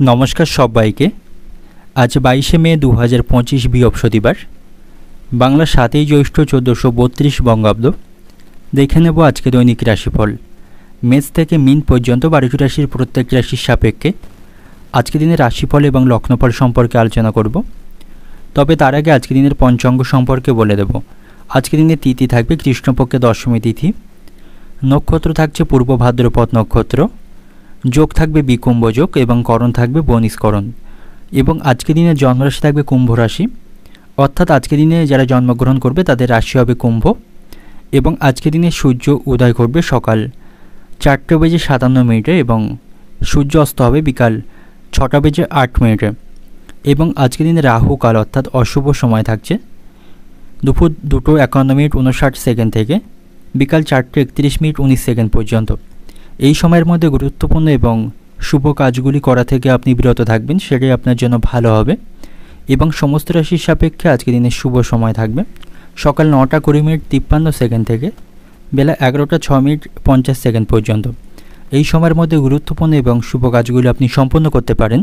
নমস্কার সবাইকে। আজ 22শে মে 2025 বৃহস্পতিবার, বাংলা 7ই জ্যৈষ্ঠ 1432 বঙ্গাব্দ। দেখে নেব আজকে দৈনিক রাশিফল। মেষ থেকে মিন পর্যন্ত 12টি রাশির প্রত্যেক রাশির সাপেক্ষে আজকে দিনের রাশিফল এবং লগ্নফল সম্পর্কে আলোচনা করব। তবে তার আগে আজকে দিনের পঞ্চাঙ্গ সম্পর্কে বলে দেব। আজকে দিনে তিথি থাকবে কৃষ্ণপক্ষে দশমী তিথি, নক্ষত্র থাকছে পূর্ব ভাদ্রপদ নক্ষত্র, যোগ থাকবে বিকুম্ভ যোগ এবং করণ থাকবে বনিষ্করণ। এবং আজকে দিনের জন্মরাশি থাকবে কুম্ভ রাশি, অর্থাৎ আজকে দিনে যারা জন্মগ্রহণ করবে তাদের রাশি হবে কুম্ভ। এবং আজকে দিনে সূর্য উদয় করবে সকাল 4:57 এবং সূর্য অস্ত হবে বিকাল 6:08। এবং আজকে দিনে রাহু কাল অর্থাৎ অশুভ সময় থাকছে দুপুর 2:51:59 থেকে বিকাল 4:31:19 পর্যন্ত। এই সময়ের মধ্যে গুরুত্বপূর্ণ এবং শুভ কাজগুলি করা থেকে আপনি বিরত থাকবেন, সেটাই আপনার জন্য ভালো হবে। এবং সমস্ত রাশির সাপেক্ষে আজকে দিনের শুভ সময় থাকবে সকাল 9:20:53 থেকে বেলা 11:06:50 পর্যন্ত। এই সময়ের মধ্যে গুরুত্বপূর্ণ এবং শুভ কাজগুলি আপনি সম্পন্ন করতে পারেন,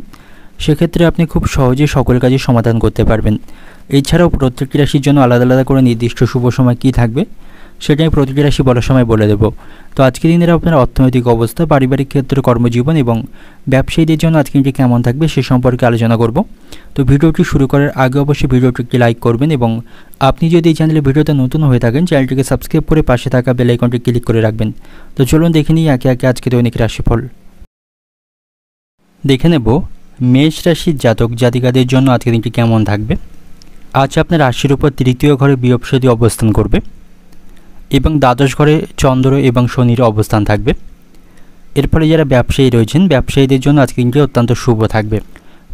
সেক্ষেত্রে আপনি খুব সহজে সকল কাজের সমাধান করতে পারবেন। এছাড়াও প্রত্যেকটি রাশির জন্য আলাদা আলাদা করে নির্দিষ্ট শুভ সময় কী থাকবে সেটা আমি প্রতিটি রাশি বলার সময় বলে দেব। তো আজকের দিনের আপনার অর্থনৈতিক অবস্থা, পারিবারিক ক্ষেত্রে, কর্মজীবন এবং ব্যবসায়ীদের জন্য আজকে দিনটি কেমন থাকবে সে সম্পর্কে আলোচনা করব। তো ভিডিওটি শুরু করার আগে অবশ্যই ভিডিওটি একটি লাইক করবেন এবং আপনি যদি এই চ্যানেলে ভিডিওতে নতুন হয়ে থাকেন চ্যানেলটিকে সাবস্ক্রাইব করে পাশে থাকা বেল আইকনটি ক্লিক করে রাখবেন। তো চলুন দেখে নিই একে একে আজকে দৈনিক রাশিফল। দেখে নেব মেষ রাশির জাতক জাতিকাদের জন্য আজকের দিনটি কেমন থাকবে। আজ আপনার রাশির উপর তৃতীয় ঘরে বৃহস্পতি অবস্থান করবে এবং দ্বাদশ ঘরে চন্দ্র এবং শনির অবস্থান থাকবে। এর ফলে যারা ব্যবসায়ী রয়েছেন ব্যবসায়ীদের জন্য আজকের দিনটি অত্যন্ত শুভ থাকবে।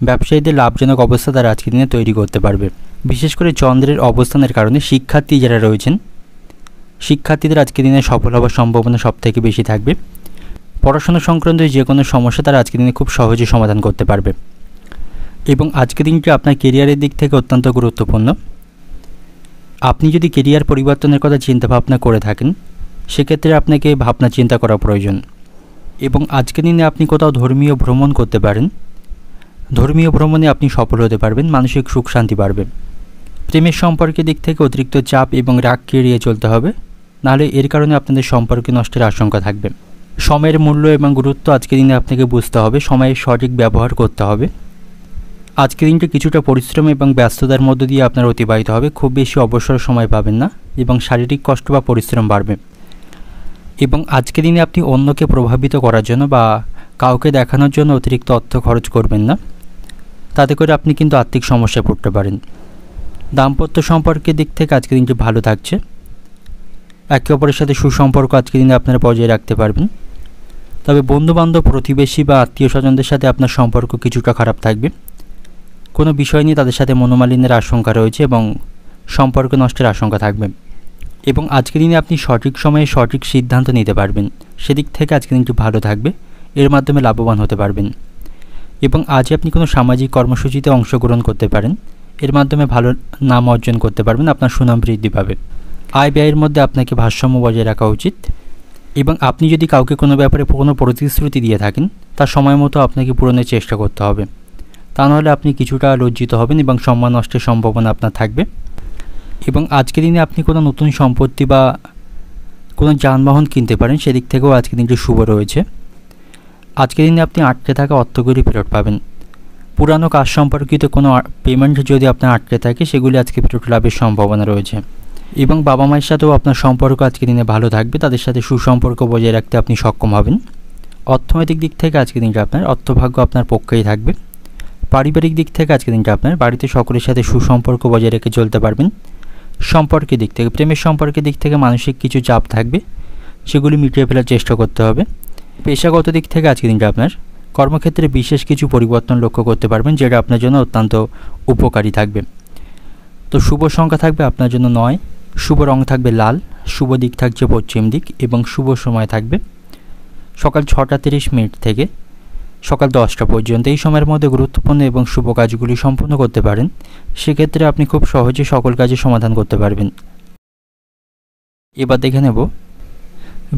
ব্যবসায়ীদের লাভজনক অবস্থা তারা আজকের দিনে তৈরি করতে পারবে। বিশেষ করে চন্দ্রের অবস্থানের কারণে শিক্ষার্থী যারা রয়েছেন শিক্ষার্থীদের আজকের দিনে সফল হওয়ার সম্ভাবনা সবথেকে বেশি থাকবে। পড়াশোনা সংক্রান্ত যে কোনো সমস্যা তারা আজকের দিনে খুব সহজে সমাধান করতে পারবে। এবং আজকের দিনটি আপনার কেরিয়ারের দিক থেকে অত্যন্ত গুরুত্বপূর্ণ। আপনি যদি কেরিয়ার পরিবর্তনের কথা চিন্তা ভাবনা করে থাকেন সেক্ষেত্রে আপনাকে ভাবনা চিন্তা করা প্রয়োজন। এবং আজকের দিনে আপনি কোথাও ধর্মীয় ভ্রমণ করতে পারেন। ধর্মীয় ভ্রমণে আপনি সফল হতে পারবেন, মানসিক সুখ শান্তি বাড়বে। প্রেমের সম্পর্কের দিক থেকে অতিরিক্ত চাপ এবং রাগকে এড়িয়ে চলতে হবে, নাহলে এর কারণে আপনাদের সম্পর্ক নষ্টের আশঙ্কা থাকবে। সময়ের মূল্য এবং গুরুত্ব আজকের দিনে আপনাকে বুঝতে হবে, সময়ের সঠিক ব্যবহার করতে হবে। আজকের দিনটি কিছুটা পরিশ্রম এবং ব্যস্ততার মধ্য দিয়ে আপনার অতিবাহিত হবে। খুব বেশি অবসর সময় পাবেন না এবং শারীরিক কষ্ট বা পরিশ্রম বাড়বে। এবং আজকের দিনে আপনি অন্যকে প্রভাবিত করার জন্য বা কাউকে দেখানোর জন্য অতিরিক্ত অর্থ খরচ করবেন না, তাতে করে আপনি কিন্তু আর্থিক সমস্যায় পড়তে পারেন। দাম্পত্য সম্পর্কের দিক থেকে আজকের দিনটি ভালো থাকছে। একে অপরের সাথে সুসম্পর্ক আজকের দিনে আপনারা বজায় রাখতে পারবেন। তবে বন্ধুবান্ধব, প্রতিবেশী বা আত্মীয় স্বজনদের সাথে আপনার সম্পর্ক কিছুটা খারাপ থাকবে। কোনো বিষয় নিয়ে তাদের সাথে মনোমালিন্যের আশঙ্কা রয়েছে এবং সম্পর্ক নষ্টের আশঙ্কা থাকবে। এবং আজকের দিনে আপনি সঠিক সময়ে সঠিক সিদ্ধান্ত নিতে পারবেন, সেদিক থেকে আজকের দিনটি ভালো থাকবে। এর মাধ্যমে লাভবান হতে পারবেন। এবং আজ আপনি কোনো সামাজিক কর্মসূচিতে অংশগ্রহণ করতে পারেন, এর মাধ্যমে ভালো নাম অর্জন করতে পারবেন, আপনার সুনাম বৃদ্ধি পাবে। আয় ব্যয়ের মধ্যে আপনাকে ভারসাম্য বজায় রাখা উচিত। এবং আপনি যদি কাউকে কোনো ব্যাপারে কোনো প্রতিশ্রুতি দিয়ে থাকেন তা সময় মতো আপনাকে পূরণের চেষ্টা করতে হবে, তা নাহলে আপনি কিছুটা লজ্জিত হবেন এবং সম্মান নষ্টের সম্ভাবনা আপনার থাকবে। এবং আজকের দিনে আপনি কোনো নতুন সম্পত্তি বা কোনো যানবাহন কিনতে পারেন, সেদিক থেকেও আজকের দিনটি শুভ রয়েছে। আজকের দিনে আপনি আটকে থাকা অর্থগুলি ফেরত পাবেন। পুরানো কাজ সম্পর্কিত কোনো পেমেন্ট যদি আপনার আটকে থাকে সেগুলি আজকে ফেরত লাভের সম্ভাবনা রয়েছে। এবং বাবা মায়ের সাথেও আপনার সম্পর্ক আজকের দিনে ভালো থাকবে, তাদের সাথে সুসম্পর্ক বজায় রাখতে আপনি সক্ষম হবেন। অর্থনৈতিক দিক থেকে আজকের দিনটা আপনার অর্থভাগ্য আপনার পক্ষেই থাকবে। পারিবারিক দিক থেকে আজকের দিনটা আপনার বাড়িতে সকলের সাথে সুসম্পর্ক বজায় রেখে চলতে পারবেন। সম্পর্কের দিক থেকে, প্রেমের সম্পর্কের দিক থেকে মানসিক কিছু চাপ থাকবে, সেগুলি মিটিয়ে ফেলার চেষ্টা করতে হবে। পেশাগত দিক থেকে আজকের দিনটা আপনার কর্মক্ষেত্রে বিশেষ কিছু পরিবর্তন লক্ষ্য করতে পারবেন, যেটা আপনার জন্য অত্যন্ত উপকারী থাকবে। তো শুভ সংখ্যা থাকবে আপনার জন্য 9, শুভ রং থাকবে লাল, শুভ দিক থাকছে পশ্চিম দিক এবং শুভ সময় থাকবে সকাল 6:30 থেকে সকাল 10টা পর্যন্ত। এই সময়ের মধ্যে গুরুত্বপূর্ণ এবং শুভ কাজগুলি সম্পন্ন করতে পারেন, সেক্ষেত্রে আপনি খুব সহজে সকল কাজের সমাধান করতে পারবেন। এবার দেখে নেব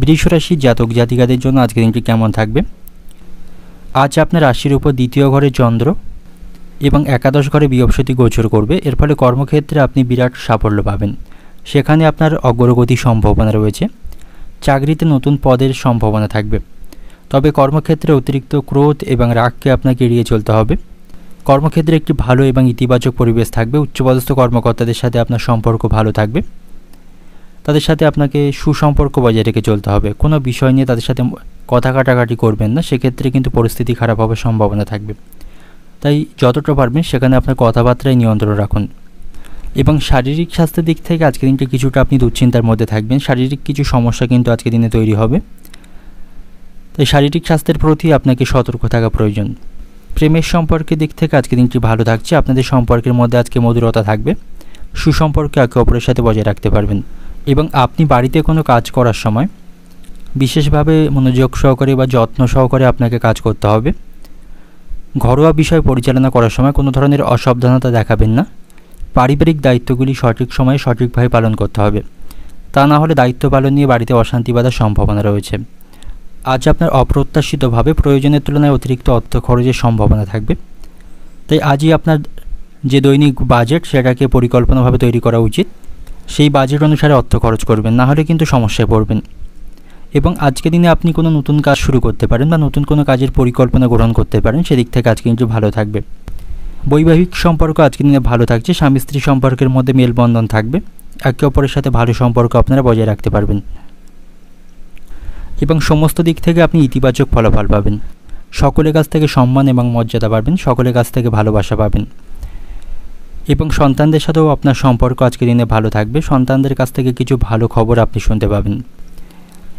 বৃষ রাশির জাতক জাতিকাদের জন্য আজকের দিনটি কেমন থাকবে। আজ আপনার রাশির উপর দ্বিতীয় ঘরে চন্দ্র এবং একাদশ ঘরে বৃহস্পতি গোচর করবে। এর ফলে কর্মক্ষেত্রে আপনি বিরাট সাফল্য পাবেন। সেখানে আপনার অগ্রগতির সম্ভাবনা রয়েছে। চাকরিতে নতুন পদের সম্ভাবনা থাকবে। তবে কর্মক্ষেত্রে অতিরিক্ত ক্রোধ এবং রাগকে আপনাকে এড়িয়ে চলতে হবে। কর্মক্ষেত্রে একটি ভালো এবং ইতিবাচক পরিবেশ থাকবে। উচ্চপদস্থ কর্মকর্তাদের সাথে আপনার সম্পর্ক ভালো থাকবে। তাদের সাথে আপনাকে সুসম্পর্ক বজায় রেখে চলতে হবে। কোনো বিষয় নিয়ে তাদের সাথে কথা কাটাকাটি করবেন না, সেক্ষেত্রে কিন্তু পরিস্থিতি খারাপ হওয়ার সম্ভাবনা থাকবে। তাই যতটা পারবেন সেখানে আপনার কথাবার্তায় নিয়ন্ত্রণ রাখুন। এবং শারীরিক স্বাস্থ্যের দিক থেকে আজকের দিনটা কিছুটা আপনি দুশ্চিন্তার মধ্যে থাকবেন। শারীরিক কিছু সমস্যা কিন্তু আজকের দিনে তৈরি হবে। তাই শারীরিক স্বাস্থ্যের প্রতি আপনাকে সতর্ক থাকা প্রয়োজন। প্রেমের সম্পর্কের দিক থেকে আজকের দিনটি ভালো থাকছে। আপনাদের সম্পর্কের মধ্যে আজকে মধুরতা থাকবে। সুসম্পর্ক একে অপরের সাথে বজায় রাখতে পারবেন। এবং আপনি বাড়িতে কোনো কাজ করার সময় বিশেষভাবে মনোযোগ সহকারে বা যত্ন সহকারে আপনাকে কাজ করতে হবে। ঘরোয়া বিষয় পরিচালনা করার সময় কোনো ধরনের অসাবধানতা দেখাবেন না। পারিবারিক দায়িত্বগুলি সঠিক সময়ে সঠিকভাবে পালন করতে হবে। তা না হলে দায়িত্ব পালন নিয়ে বাড়িতে অশান্তি বাঁধার সম্ভাবনা রয়েছে। আজ আপনার অপ্রত্যাশিতভাবে প্রয়োজনের তুলনায় অতিরিক্ত অর্থ খরচের সম্ভাবনা থাকবে। তাই আজই আপনার যে দৈনিক বাজেট সেটাকে পরিকল্পনাভাবে তৈরি করা উচিত। সেই বাজেট অনুসারে অর্থ খরচ করবেন, না হলে কিন্তু সমস্যায় পড়বেন। এবং আজকের দিনে আপনি কোনো নতুন কাজ শুরু করতে পারেন বা নতুন কোনো কাজের পরিকল্পনা গ্রহণ করতে পারেন। সেদিক থেকে আজকে কিন্তু ভালো থাকবে। বৈবাহিক সম্পর্ক আজকের দিনে ভালো থাকছে। স্বামী স্ত্রী সম্পর্কের মধ্যে মেলবন্ধন থাকবে। একে অপরের সাথে ভালো সম্পর্ক আপনারা বজায় রাখতে পারবেন এবং সমস্ত দিক থেকে আপনি ইতিবাচক ফলাফল পাবেন। সকলের কাছ থেকে সম্মান এবং মর্যাদা পাবেন। সকলের কাছ থেকে ভালোবাসা পাবেন এবং সন্তানদের সাথেও আপনার সম্পর্ক আজকের দিনে ভালো থাকবে। সন্তানদের কাছ থেকে কিছু ভালো খবর আপনি শুনতে পাবেন।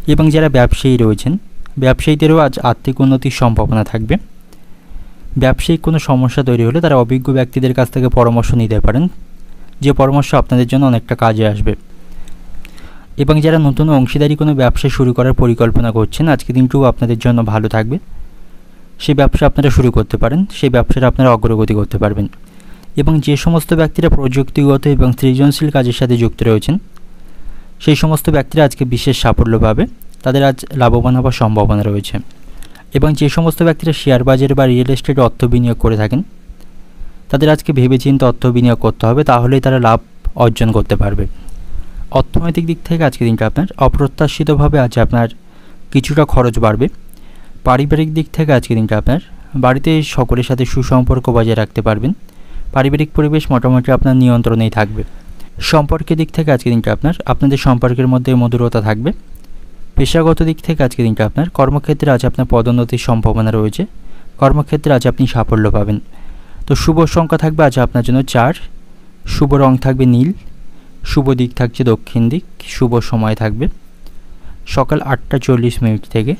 এবং যারা ব্যবসায়ী রয়েছেন, ব্যবসায়ীদেরও আজ আর্থিক উন্নতির সম্ভাবনা থাকবে। ব্যবসায়িক কোনো সমস্যা তৈরি হলে তারা অভিজ্ঞ ব্যক্তিদের কাছ থেকে পরামর্শ নিতে পারেন, যে পরামর্শ আপনাদের জন্য অনেকটা কাজে আসবে। এবং যারা নতুন অংশীদারি কোনো ব্যবসা শুরু করার পরিকল্পনা করছেন, আজকে দিনটিও আপনাদের জন্য ভালো থাকবে। সেই ব্যবসা আপনারা শুরু করতে পারেন। সেই ব্যবসাটা আপনারা অগ্রগতি করতে পারবেন। এবং যে সমস্ত ব্যক্তিরা প্রযুক্তিগত এবং সৃজনশীল কাজের সাথে যুক্ত রয়েছেন, সেই সমস্ত ব্যক্তিরা আজকে বিশেষ সাফল্য পাবে। তাদের আজ লাভবান হওয়ার সম্ভাবনা রয়েছে। এবং যে সমস্ত ব্যক্তিরা শেয়ার বাজারে বা রিয়েল এস্টেটে অর্থ বিনিয়োগ করে থাকেন, তাদের আজকে ভেবেচিন্তে অর্থ বিনিয়োগ করতে হবে, তাহলেই তারা লাভ অর্জন করতে পারবে। অর্থনৈতিক দিক থেকে আজকের দিনটা আপনার অপ্রত্যাশিতভাবে আজ আপনার কিছুটা খরচ বাড়বে। পারিবারিক দিক থেকে আজকের দিনটা আপনার বাড়িতে সকলের সাথে সুসম্পর্ক বজায় রাখতে পারবেন। পারিবারিক পরিবেশ মোটামুটি আপনার নিয়ন্ত্রণেই থাকবে। সম্পর্কের দিক থেকে আজকের দিনটা আপনাদের সম্পর্কের মধ্যে মধুরতা থাকবে। পেশাগত দিক থেকে আজকের দিনটা আপনার কর্মক্ষেত্রে আজ আপনার পদোন্নতির সম্ভাবনা রয়েছে। কর্মক্ষেত্রে আজ আপনি সাফল্য পাবেন। তো শুভ সংখ্যা থাকবে আজ আপনার জন্য 4। শুভ রং থাকবে নীল। শুভ দিক থাকছে দক্ষিণ দিক। শুভ সময় থাকবে সকাল 8টা 40 মিনিট থেকে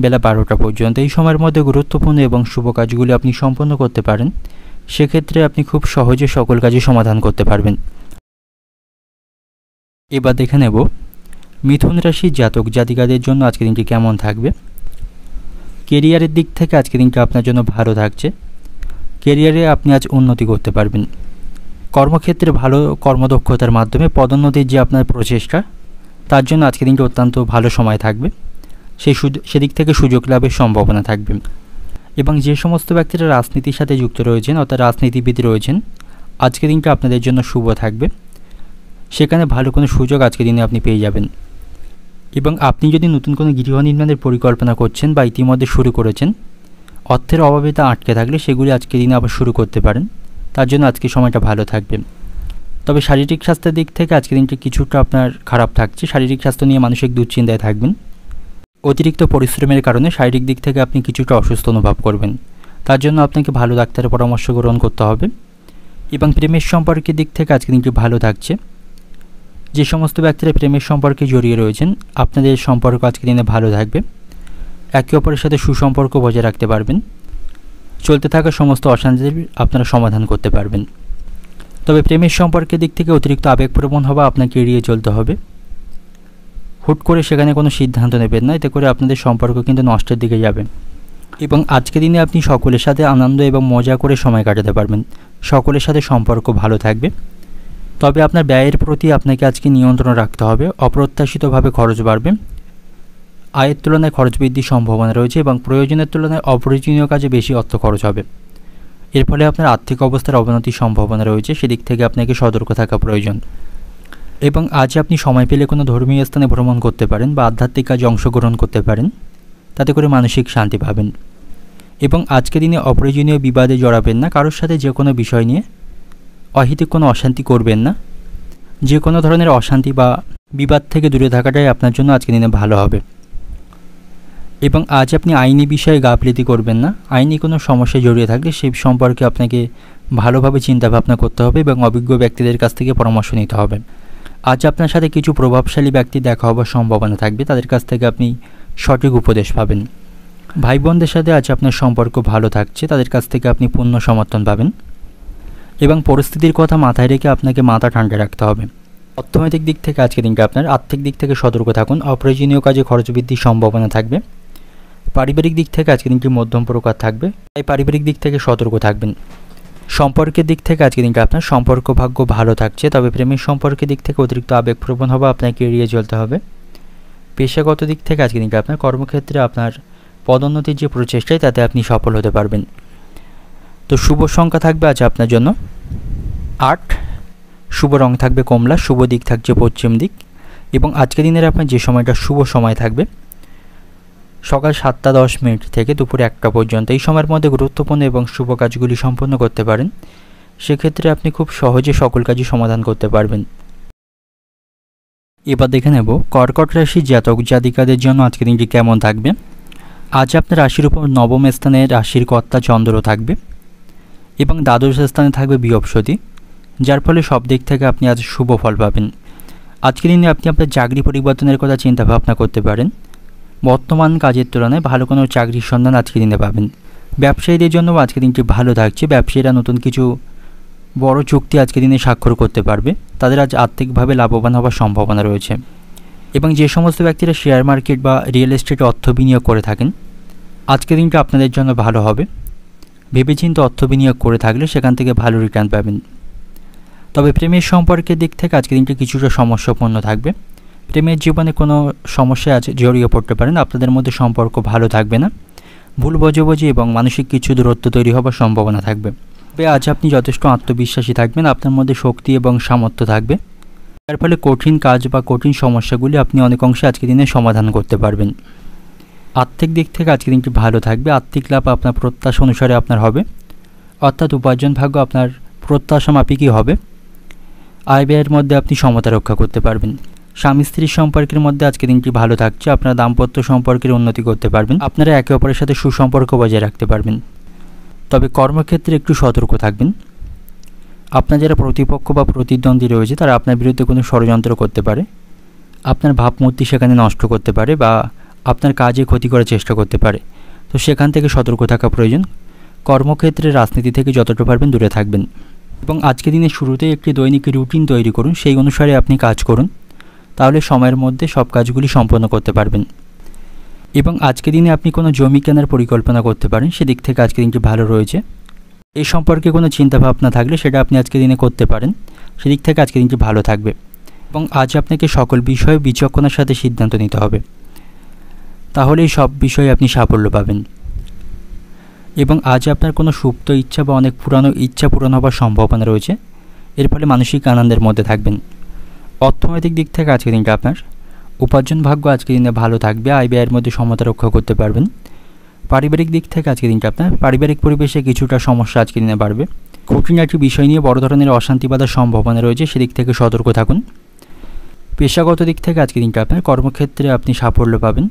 বেলা 12টা পর্যন্ত। এই সময়ের মধ্যে গুরুত্বপূর্ণ এবং শুভ কাজগুলি আপনি সম্পন্ন করতে পারেন। সেক্ষেত্রে আপনি খুব সহজে সকল কাজে সমাধান করতে পারবেন। এবার দেখে নেব মিথুন রাশির জাতক জাতিকাদের জন্য আজকের দিনটি কেমন থাকবে। কেরিয়ারের দিক থেকে আজকের দিনটা আপনার জন্য ভালো থাকছে। কেরিয়ারে আপনি আজ উন্নতি করতে পারবেন। কর্মক্ষেত্রে ভালো কর্মদক্ষতার মাধ্যমে পদোন্নতির যে আপনার প্রচেষ্টা, তার জন্য আজকের দিনটা অত্যন্ত ভালো সময় থাকবে। সেদিক থেকে সুযোগ লাভের সম্ভাবনা থাকবে। এবং যে সমস্ত ব্যক্তিরা রাজনীতির সাথে যুক্ত রয়েছেন অর্থাৎ রাজনীতিবিদ রয়েছেন, আজকের দিনটা আপনাদের জন্য শুভ থাকবে। সেখানে ভালো কোনো সুযোগ আজকের দিনে আপনি পেয়ে যাবেন। এবং আপনি যদি নতুন কোনো গৃহ নির্মাণের পরিকল্পনা করছেন বা ইতিমধ্যে শুরু করেছেন, অর্থের অভাবে তা আটকে থাকলে সেগুলি আজকের দিনে আবার শুরু করতে পারেন। তার জন্য আজকে সময়টা ভালো থাকবে। তবে শারীরিক স্বাস্থ্যের দিক থেকে আজকের দিনটি কিছুটা আপনার খারাপ থাকছে। শারীরিক স্বাস্থ্য নিয়ে মানসিক দুশ্চিন্তায় থাকবেন। অতিরিক্ত পরিশ্রমের কারণে শারীরিক দিক থেকে আপনি কিছুটা অসুস্থ অনুভব করবেন। তার জন্য আপনাকে ভালো ডাক্তারের পরামর্শ গ্রহণ করতে হবে। এবং প্রেমের সম্পর্কের দিক থেকে আজকের দিনটি ভালো থাকছে। যে সমস্ত ব্যক্তিরা প্রেমের সম্পর্কে জড়িয়ে রয়েছেন, আপনাদের সম্পর্ক আজকের দিনে ভালো থাকবে। একে অপরের সাথে সুসম্পর্ক বজায় রাখতে পারবেন। চলতে থাকা সমস্ত অশান্তির আপনারা সমাধান করতে পারবেন। তবে প্রেমের সম্পর্কের দিক থেকে অতিরিক্ত আবেগপ্রবণ হওয়া আপনাকে এড়িয়ে চলতে হবে। হুট করে সেখানে কোনো সিদ্ধান্ত নেবেন না, এতে করে আপনাদের সম্পর্ক কিন্তু নষ্টের দিকে যাবে। এবং আজকের দিনে আপনি সকলের সাথে আনন্দ এবং মজা করে সময় কাটাতে পারবেন। সকলের সাথে সম্পর্ক ভালো থাকবে। তবে আপনার ব্যয়ের প্রতি আপনাকে আজকে নিয়ন্ত্রণ রাখতে হবে। অপ্রত্যাশিতভাবে খরচ বাড়বে। আয়ের তুলনায় খরচ বৃদ্ধির সম্ভাবনা রয়েছে এবং প্রয়োজনের তুলনায় অপ্রয়োজনীয় কাজে বেশি অর্থ খরচ হবে। এর ফলে আপনার আর্থিক অবস্থার অবনতির সম্ভাবনা রয়েছে, সেদিক থেকে আপনাকে সতর্ক থাকা প্রয়োজন। এবং আজ আপনি সময় পেলে কোনো ধর্মীয় স্থানে ভ্রমণ করতে পারেন বা আধ্যাত্মিক কাজে অংশগ্রহণ করতে পারেন, তাতে করে মানসিক শান্তি পাবেন। এবং আজকের দিনে অপ্রয়োজনীয় বিবাদে জড়াবেন না, কারোর সাথে যে কোনো বিষয় নিয়ে অহেতুক কোনো অশান্তি করবেন না। যে কোনো ধরনের অশান্তি বা বিবাদ থেকে দূরে থাকাটাই আপনার জন্য আজকের দিনে ভালো হবে। এবং আজ আপনি আইনি বিষয়ে গাফিলতি করবেন না। আইনি কোনো সমস্যায় জড়িয়ে থাকলে সেই সম্পর্কে আপনাকে ভালোভাবে চিন্তাভাবনা করতে হবে এবং অভিজ্ঞ ব্যক্তিদের কাছ থেকে পরামর্শ নিতে হবে। আজ আপনার সাথে কিছু প্রভাবশালী ব্যক্তি দেখা হওয়ার সম্ভাবনা থাকবে, তাদের কাছ থেকে আপনি সঠিক উপদেশ পাবেন। ভাই বোনদের সাথে আজ আপনার সম্পর্ক ভালো থাকছে, তাদের কাছ থেকে আপনি পূর্ণ সমর্থন পাবেন। এবং পরিস্থিতির কথা মাথায় রেখে আপনাকে মাথা ঠান্ডা রাখতে হবে। অর্থনৈতিক দিক থেকে আজকের দিনটা আপনার আর্থিক দিক থেকে সতর্ক থাকুন, অপ্রয়োজনীয় কাজে খরচ বৃদ্ধির সম্ভাবনা থাকবে। পারিবারিক দিক থেকে আজকের দিনটি মধ্যম প্রকার থাকবে, তাই পারিবারিক দিক থেকে সতর্ক থাকবেন। সম্পর্কের দিক থেকে আজকের দিনটা আপনার সম্পর্ক ভাগ্য ভালো থাকছে, তবে প্রেমের সম্পর্কের দিক থেকে অতিরিক্ত আবেগপ্রবণ হওয়া আপনাকে এড়িয়ে চলতে হবে। পেশাগত দিক থেকে আজকের দিনটা আপনার কর্মক্ষেত্রে আপনার পদোন্নতির যে প্রচেষ্টায় তাতে আপনি সফল হতে পারবেন। তো শুভ সংখ্যা থাকবে আজ আপনার জন্য 8, শুভ রং থাকবে কমলা, শুভ দিক থাকছে পশ্চিম দিক। এবং আজকের দিনের আপনার যে সময়টা শুভ সময় থাকবে সকাল 7:10 থেকে দুপুর 1টা পর্যন্ত। এই সময়ের মধ্যে গুরুত্বপূর্ণ এবং শুভ কাজগুলি সম্পন্ন করতে পারেন, সেক্ষেত্রে আপনি খুব সহজে সকল কাজই সমাধান করতে পারবেন। এবার দেখে নেব কর্কট রাশির জাতক জাতিকাদের জন্য আজকের দিনটি কেমন থাকবে। আজ আপনার রাশির উপর নবম স্থানে রাশির কর্তা চন্দ্র থাকবে এবং দ্বাদশ স্থানে থাকবে বৃহস্পতি, যার ফলে সব দিক থেকে আপনি আজ শুভ ফল পাবেন। আজকের দিনে আপনি আপনার চাকরি পরিবর্তনের কথা চিন্তা ভাবনা করতে পারেন। বর্তমান কাজের তুলনায় ভালো কোনো চাকরির সন্ধান আজকের দিনে পাবেন। ব্যবসায়ীদের জন্য আজকের দিনটি ভালো থাকছে, ব্যবসায়ীরা নতুন কিছু বড় চুক্তি আজকের দিনে স্বাক্ষর করতে পারবে, তাদের আজ আর্থিকভাবে লাভবান হওয়ার সম্ভাবনা রয়েছে। এবং যে সমস্ত ব্যক্তিরা শেয়ার মার্কেট বা রিয়েল এস্টেটে অর্থ বিনিয়োগ করে থাকেন, আজকের দিনটা আপনাদের জন্য ভালো হবে। ভেবেচিন্তে অর্থ বিনিয়োগ করে থাকলে সেখান থেকে ভালো রিটার্ন পাবেন। তবে প্রেমের সম্পর্কের দিক থেকে আজকের দিনটি কিছুটা সমস্যাপূর্ণ থাকবে। প্রেমের জীবনে কোনো সমস্যায় আজ জড়িয়ে পড়তে পারেন, আপনাদের মধ্যে সম্পর্ক ভালো থাকবে না, ভুল বোঝাবুঝি এবং মানসিক কিছু দূরত্ব তৈরি হওয়ার সম্ভাবনা থাকবে। তবে আজ আপনি যথেষ্ট আত্মবিশ্বাসী থাকবেন, আপনার মধ্যে শক্তি এবং সামর্থ্য থাকবে, যার ফলে কঠিন কাজ বা কঠিন সমস্যাগুলি আপনি অনেক অংশে আজকের দিনে সমাধান করতে পারবেন। আর্থিক দিক থেকে আজকের দিনটি ভালো থাকবে, আর্থিক লাভ আপনার প্রত্যাশা অনুসারে আপনার হবে, অর্থাৎ উপার্জন ভাগ্য আপনার প্রত্যাশা মাফিকই হবে। আয় ব্যয়ের মধ্যে আপনি সমতা রক্ষা করতে পারবেন। স্বামী স্ত্রীর সম্পর্কের মধ্যে আজকের দিনটি ভালো থাকছে, আপনারা দাম্পত্য সম্পর্কের উন্নতি করতে পারবেন, আপনারা একে অপরের সাথে সুসম্পর্ক বজায় রাখতে পারবেন। তবে কর্মক্ষেত্রে একটু সতর্ক থাকবেন। আপনার যারা প্রতিপক্ষ বা প্রতিদ্বন্দ্বী রয়েছে তারা আপনার বিরুদ্ধে কোনো ষড়যন্ত্র করতে পারে, আপনার ভাবমূর্তি সেখানে নষ্ট করতে পারে বা আপনার কাজে ক্ষতি করার চেষ্টা করতে পারে, তো সেখান থেকে সতর্ক থাকা প্রয়োজন। কর্মক্ষেত্রে রাজনীতি থেকে যতটা পারবেন দূরে থাকবেন। এবং আজকের দিনের শুরুতেই একটি দৈনিক রুটিন তৈরি করুন, সেই অনুসারে আপনি কাজ করুন, তাহলে সময়ের মধ্যে সব কাজগুলি সম্পন্ন করতে পারবেন। এবং আজকের দিনে আপনি কোনো জমি কেনার পরিকল্পনা করতে পারেন, সেদিক থেকে আজকের দিনটি ভালো রয়েছে। এই সম্পর্কে কোনো চিন্তাভাবনা থাকলে সেটা আপনি আজকের দিনে করতে পারেন, সেদিক থেকে আজকের দিনটি ভালো থাকবে। এবং আজ আপনাকে সকল বিষয়ে বিচক্ষণতার সাথে সিদ্ধান্ত নিতে হবে, তাহলেই সব বিষয়ে আপনি সাফল্য পাবেন। এবং আজ আপনার কোনো সুপ্ত ইচ্ছা বা অনেক পুরানো ইচ্ছা পূরণ হওয়ার সম্ভাবনা রয়েছে, এর ফলে মানসিক আনন্দের মধ্যে থাকবেন। অর্থনৈতিক দিক থেকে আজকের দিনটা আপনার উপার্জন ভাগ্য আজকের দিনে ভালো থাকবে, আয় ব্যয়ের মধ্যে সমতা রক্ষা করতে পারবেন। পারিবারিক দিক থেকে আজকের দিনটা আপনার পারিবারিক পরিবেশে কিছুটা সমস্যা আজকের দিনে বাড়বে। খুঁটিনাটি বিষয় নিয়ে বড় ধরনের অশান্তি বাঁধার সম্ভাবনা রয়েছে, সেদিক থেকে সতর্ক থাকুন। পেশাগত দিক থেকে আজকের দিনটা আপনার কর্মক্ষেত্রে আপনি সাফল্য পাবেন,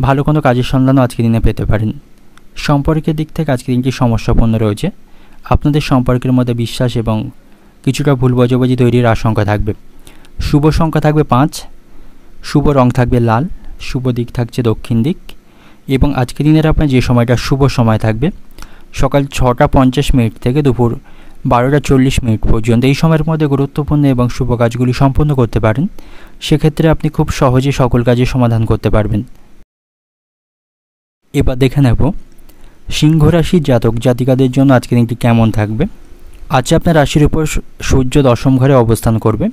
ভালো কোনো কাজের সন্ধানও আজকের দিনে পেতে পারেন। সম্পর্কের দিক থেকে আজকের দিনটি সমস্যাপূর্ণ রয়েছে, আপনাদের সম্পর্কের মধ্যে বিশ্বাস এবং কিছুটা ভুল বোঝাবুঝি তৈরির আশঙ্কা থাকবে। শুভ সংখ্যা থাকবে 5, শুভ রং থাকবে লাল, শুভ দিক থাকছে দক্ষিণ দিক। এবং আজকের দিনের আপনার যে সময়টা শুভ সময় থাকবে সকাল 6:50 থেকে দুপুর 12:40 পর্যন্ত। এই সময়ের মধ্যে গুরুত্বপূর্ণ এবং শুভ কাজগুলি সম্পন্ন করতে পারেন, সেক্ষেত্রে আপনি খুব সহজে সকল কাজে সমাধান করতে পারবেন। এবার দেখে নেব সিংহ রাশির জাতক জাতিকাদের জন্য আজকের দিনটি কেমন থাকবে। আজ আপনার রাশির উপর সূর্য 10ম ঘরে অবস্থান করবে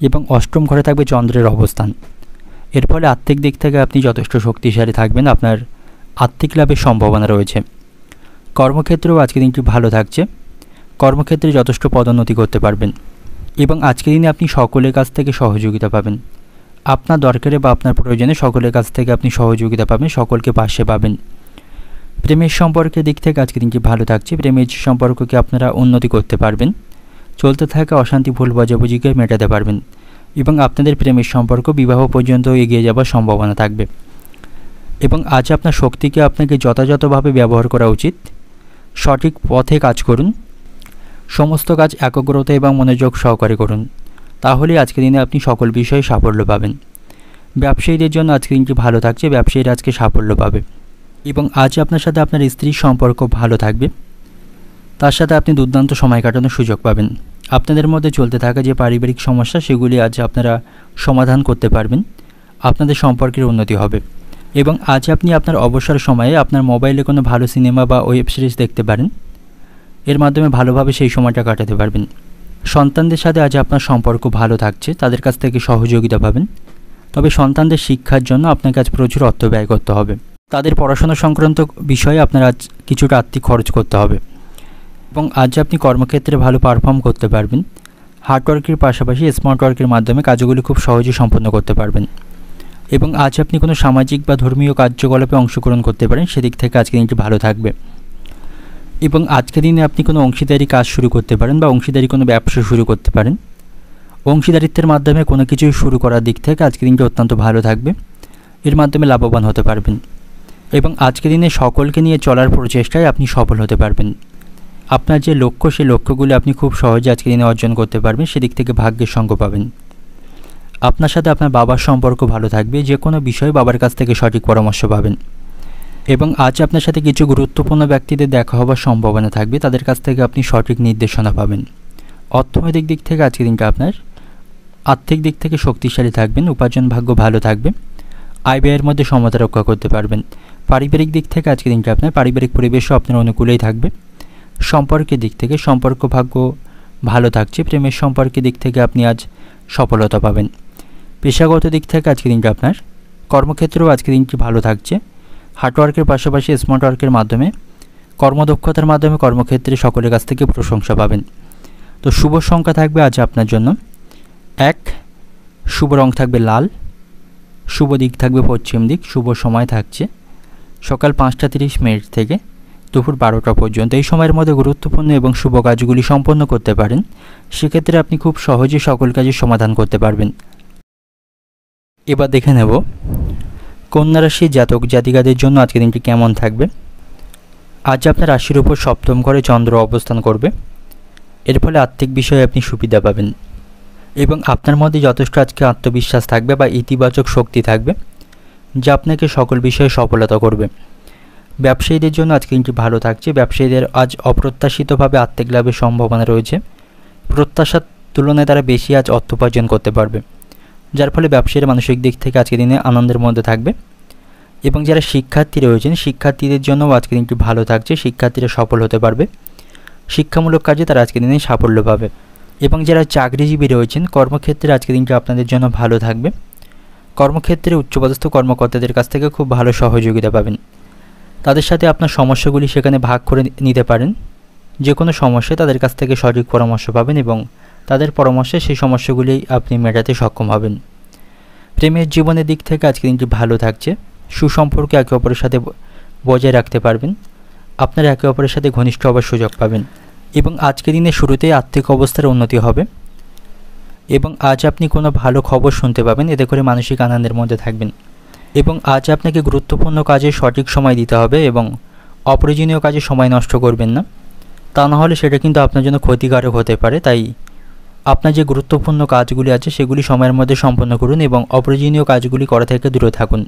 এবং 8ম ঘরে থাকবে চন্দ্রের অবস্থান। এর ফলে আর্থিক দিক থেকে আপনি যথেষ্ট শক্তিশালী থাকবেন, আপনার আর্থিক লাভের সম্ভাবনা রয়েছে। কর্মক্ষেত্রেও আজকের দিনটি ভালো থাকছে, কর্মক্ষেত্রে যথেষ্ট পদোন্নতি করতে পারবেন এবং আজকের দিনে আপনি সকলের কাছ থেকে সহযোগিতা পাবেন। আপনার দরকারে বা আপনার প্রয়োজনে সকলের কাছ থেকে আপনি সহযোগিতা পাবেন, সকলকে পাশে পাবেন। প্রেমের সম্পর্কের দিক থেকে আজকের দিনটি ভালো থাকছে, প্রেমের সম্পর্ককে আপনারা উন্নতি করতে পারবেন, চলতে থাকা অশান্তি ভুল বোঝাবুঝিকে মেটাতে পারবেন এবং আপনাদের প্রেমের সম্পর্ক বিবাহ পর্যন্ত এগিয়ে যাওয়ার সম্ভাবনা থাকবে। এবং আজ আপনার শক্তিকে আপনাকে যথাযথভাবে ব্যবহার করা উচিত। সঠিক পথে কাজ করুন, সমস্ত কাজ একাগ্রতা এবং মনোযোগ সহকারে করুন, তাহলে আজকের দিনে আপনি সকল বিষয়ে সাফল্য পাবেন। ব্যবসায়ীদের জন্য আজকের দিনটি ভালো থাকছে, ব্যবসায়ীরা আজকে সাফল্য পাবে এবং আজ আপনার সাথে আপনার স্ত্রীর সম্পর্ক ভালো থাকবে, তার সাথে আপনি দুর্দান্ত সময় কাটানোর সুযোগ পাবেন। আপনাদের মধ্যে চলতে থাকা যে পারিবারিক সমস্যা সেগুলি আজ আপনারা সমাধান করতে পারবেন, আপনাদের সম্পর্কের উন্নতি হবে এবং আজ আপনি আপনার অবসর সময়ে আপনার মোবাইলে কোনো ভালো সিনেমা বা ওয়েব সিরিজ দেখতে পারেন, এর মাধ্যমে ভালোভাবে সেই সময়টা কাটাতে পারবেন। সন্তানদের সাথে আজ আপনার সম্পর্ক ভালো থাকছে, তাদের কাছ থেকে সহযোগিতা পাবেন, তবে সন্তানদের শিক্ষার জন্য আপনাকে আজ প্রচুর অর্থ ব্যয় করতে হবে। তাদের পড়াশোনা সংক্রান্ত বিষয়ে আপনার আজ কিছুটা আর্থিক খরচ করতে হবে এবং আজ আপনি কর্মক্ষেত্রে ভালো পারফর্ম করতে পারবেন। হার্ডওয়ার্কের পাশাপাশি স্মার্ট ওয়ার্কের মাধ্যমে কাজগুলি খুব সহজে সম্পন্ন করতে পারবেন এবং আজ আপনি কোনো সামাজিক বা ধর্মীয় কার্যকলাপে অংশগ্রহণ করতে পারেন, সেদিক থেকে আজকের দিনটি ভালো থাকবে এবং আজকের দিনে আপনি কোনো অংশীদারি কাজ শুরু করতে পারেন বা অংশীদারি কোনো ব্যবসা শুরু করতে পারেন। অংশীদারিত্বের মাধ্যমে কোনো কিছুই শুরু করার দিক থেকে আজকের দিনটি অত্যন্ত ভালো থাকবে, এর মাধ্যমে লাভবান হতে পারবেন এবং আজকের দিনে সকলকে নিয়ে চলার প্রচেষ্টায় আপনি সফল হতে পারবেন। আপনার যে লক্ষ্য, সেই লক্ষ্যগুলি আপনি খুব সহজে আজকের দিনে অর্জন করতে পারবেন, সেদিক থেকে ভাগ্যের সঙ্গ পাবেন। আপনার সাথে আপনার বাবার সম্পর্ক ভালো থাকবে, যে কোনো বিষয়ে বাবার কাছ থেকে সঠিক পরামর্শ পাবেন এবং আজ আপনার সাথে কিছু গুরুত্বপূর্ণ ব্যক্তিদের দেখা হওয়ার সম্ভাবনা থাকবে, তাদের কাছ থেকে আপনি সঠিক নির্দেশনা পাবেন। অর্থনৈতিক দিক থেকে আজকের দিনটা আপনার আর্থিক দিক থেকে শক্তিশালী থাকবেন, উপার্জন ভাগ্য ভালো থাকবে, আয় ব্যয়ের মধ্যে সমতা রক্ষা করতে পারবেন। পারিবারিক দিক থেকে আজকের দিনটা আপনার পারিবারিক পরিবেশও আপনার অনুকূলেই থাকবে। সম্পর্কের দিক থেকে সম্পর্ক ভাগ্য ভালো থাকছে, প্রেমের সম্পর্কের দিক থেকে আপনি আজ সফলতা পাবেন। পেশাগত দিক থেকে আজকের দিনটা আপনার কর্মক্ষেত্রেও আজকের দিনটি ভালো থাকছে, হার্ডওয়ার্কের পাশাপাশি স্মার্ট ওয়ার্কের মাধ্যমে কর্মদক্ষতার মাধ্যমে কর্মক্ষেত্রে সকলের কাছ থেকে প্রশংসা পাবেন। তো শুভ সংখ্যা থাকবে আজ আপনার জন্য 1, শুভ রং থাকবে লাল, শুভ দিক থাকবে পশ্চিম দিক, শুভ সময় থাকছে সকাল 5:30 থেকে দুপুর 12টা পর্যন্ত। এই সময়ের মধ্যে গুরুত্বপূর্ণ এবং শুভ কাজগুলি সম্পন্ন করতে পারেন, সেক্ষেত্রে আপনি খুব সহজে সকল কাজের সমাধান করতে পারবেন। এবার দেখে নেব কন্যা রাশির জাতক জাতিকাদের জন্য আজকের দিনটি কেমন থাকবে। আজ আপনার রাশির উপর সপ্তম ঘরে চন্দ্র অবস্থান করবে, এর ফলে আর্থিক বিষয়ে আপনি সুবিধা পাবেন এবং আপনার মধ্যে যথেষ্ট আজকে আত্মবিশ্বাস থাকবে বা ইতিবাচক শক্তি থাকবে, যা আপনাকে সকল বিষয়ে সফলতা করবে। ব্যবসায়ীদের জন্য আজকে দিনটি ভালো থাকছে, ব্যবসায়ীদের আজ অপ্রত্যাশিতভাবে আর্থিক লাভের সম্ভাবনা রয়েছে, প্রত্যাশার তুলনায় তারা বেশি আজ অর্থ উপার্জন করতে পারবে, যার ফলে ব্যবসায়ীরা মানসিক দিক থেকে আজকের দিনে আনন্দের মধ্যে থাকবে এবং যারা শিক্ষার্থী রয়েছেন শিক্ষার্থীদের জন্যও আজকের দিনটি ভালো থাকছে, শিক্ষার্থীরা সফল হতে পারবে, শিক্ষামূলক কাজে তারা আজকের দিনে সাফল্য পাবে এবং যারা চাকরিজীবী রয়েছেন কর্মক্ষেত্রে আজকের দিনটি আপনাদের জন্য ভালো থাকবে, কর্মক্ষেত্রে উচ্চপদস্থ কর্মকর্তাদের কাছ থেকে খুব ভালো সহযোগিতা পাবেন, তাদের সাথে আপনার সমস্যাগুলি সেখানে ভাগ করে নিতে পারেন, যে কোনো সমস্যায় তাদের কাছ থেকে সঠিক পরামর্শ পাবেন এবং তাদের পরামর্শে সেই সমস্যাগুলি আপনি মেটাতে সক্ষম হবেন। প্রেমের জীবনের দিক থেকে আজকের দিনটি ভালো থাকছে, সুসম্পর্ক একে অপরের সাথে বজায় রাখতে পারবেন, আপনারা একে অপরের সাথে ঘনিষ্ঠ হওয়ার সুযোগ পাবেন এবং আজকের দিনের শুরুতেই আর্থিক অবস্থার উন্নতি হবে এবং আজ আপনি কোনো ভালো খবর শুনতে পাবেন, এতে করে মানসিক আনন্দের মধ্যে থাকবেন এবং আজ আপনাকে গুরুত্বপূর্ণ কাজে সঠিক সময় দিতে হবে এবং অপ্রয়োজনীয় কাজে সময় নষ্ট করবেন না, তা না হলে সেটা কিন্তু আপনার জন্য ক্ষতিকারক হতে পারে। তাই আপনার যে গুরুত্বপূর্ণ কাজগুলি আছে সেগুলি সময়ের মধ্যে সম্পন্ন করুন এবং অপ্রয়োজনীয় কাজগুলি করা থেকে দূরে থাকুন।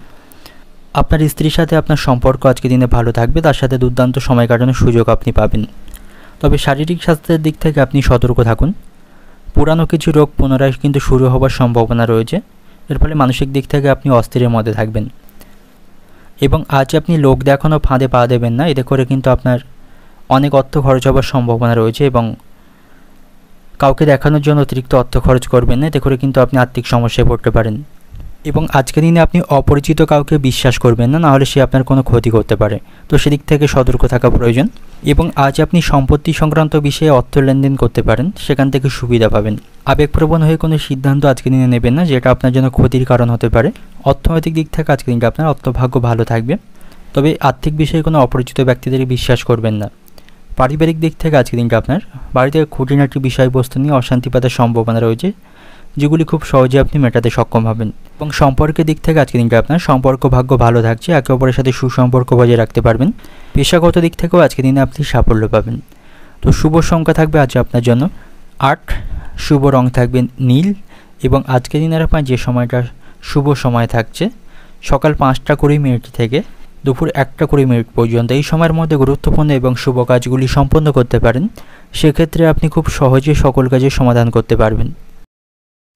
আপনার স্ত্রীর সাথে আপনার সম্পর্ক আজকের দিনে ভালো থাকবে, তার সাথে দুর্দান্ত সময় কাটানোর সুযোগ আপনি পাবেন, তবে শারীরিক স্বাস্থ্যের দিক থেকে আপনি সতর্ক থাকুন, পুরানো কিছু রোগ পুনরায় কিন্তু শুরু হওয়ার সম্ভাবনা রয়েছে, এর ফলে মানসিক দিক থেকে আপনি অস্থিরের মধ্যে থাকবেন এবং আজ আপনি লোক দেখানো ফাঁদে পা দেবেন না, এতে করে কিন্তু আপনার অনেক অর্থ খরচ হওয়ার সম্ভাবনা রয়েছে এবং কাউকে দেখানোর জন্য অতিরিক্ত অর্থ খরচ করবেন না, এতে করে কিন্তু আপনি আর্থিক সমস্যায় পড়তে পারেন এবং আজকের দিনে আপনি অপরিচিত কাউকে বিশ্বাস করবেন না, নাহলে সে আপনার কোনো ক্ষতি করতে পারে। তো সেদিক থেকে সতর্ক থাকা প্রয়োজন। এবং আজ আপনি সম্পত্তি সংক্রান্ত বিষয়ে অর্থ লেনদেন করতে পারেন, সেখান থেকে সুবিধা পাবেন। আবেগপ্রবণ হয়ে কোনো সিদ্ধান্ত আজকের দিনে নেবেন না, যেটা আপনার জন্য ক্ষতির কারণ হতে পারে। অর্থনৈতিক দিক থেকে আজকের দিনটা আপনার অর্থভাগ্য ভালো থাকবে, তবে আর্থিক বিষয়ে কোনো অপরিচিত ব্যক্তিদের বিশ্বাস করবেন না। পারিবারিক দিক থেকে আজকের দিনটা আপনার বাড়িতে খুঁটিনাটি বিষয়বস্তু নিয়ে অশান্তি পাতার সম্ভাবনা রয়েছে, যেগুলি খুব সহজে আপনি মেটাতে সক্ষম হবেন। এবং সম্পর্কের দিক থেকে আজকের দিনটা আপনার সম্পর্ক ভাগ্য ভালো থাকছে, একে অপরের সাথে সুসম্পর্ক বজায় রাখতে পারবেন। পেশাগত দিক থেকেও আজকের দিনে আপনি সাফল্য পাবেন। তো শুভ সংখ্যা থাকবে আজ আপনার জন্য 8, শুভ রং থাকবে নীল। এবং আজকের দিনের আপনার যে সময়টা শুভ সময় থাকছে সকাল 5টা 20 মিনিট থেকে দুপুর 1টা 20 মিনিট পর্যন্ত, এই সময়ের মধ্যে গুরুত্বপূর্ণ এবং শুভ কাজগুলি সম্পন্ন করতে পারেন। সেক্ষেত্রে আপনি খুব সহজে সকল কাজের সমাধান করতে পারবেন।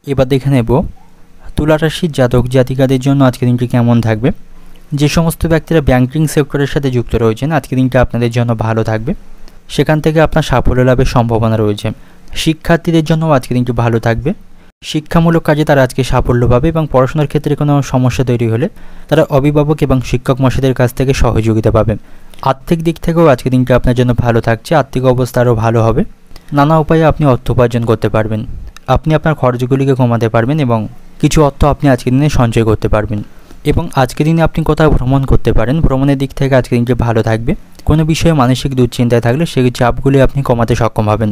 এবার দেখে নেব তুলা রাশির জাতক জাতিকাদের জন্য আজকের দিনটি কেমন থাকবে। যে সমস্ত ব্যক্তিরা ব্যাংকিং সেক্টরের সাথে যুক্ত রয়েছেন, আজকের দিনটা আপনাদের জন্য ভালো থাকবে, সেখান থেকে আপনার সাফল্য লাভের সম্ভাবনা রয়েছে। শিক্ষার্থীদের জন্য আজকের দিনটি ভালো থাকবে, শিক্ষামূলক কাজে তারা আজকে সাফল্য পাবে এবং পড়াশোনার ক্ষেত্রে কোনো সমস্যা তৈরি হলে তারা অভিভাবক এবং শিক্ষক মশাইদের কাছ থেকে সহযোগিতা পাবে। আর্থিক দিক থেকেও আজকের দিনটা আপনার জন্য ভালো থাকছে, আর্থিক অবস্থা আরও ভালো হবে। নানা উপায়ে আপনি অর্থ উপার্জন করতে পারবেন, আপনি আপনার খরচগুলিকে কমাতে পারবেন এবং কিছু অর্থ আপনি আজকের দিনে সঞ্চয় করতে পারবেন। এবং আজকের দিনে আপনি কোথাও ভ্রমণ করতে পারেন, ভ্রমণের দিক থেকে আজকের দিনটি ভালো থাকবে। কোনো বিষয়ে মানসিক দুশ্চিন্তায় থাকলে সেই চাপগুলি আপনি কমাতে সক্ষম হবেন।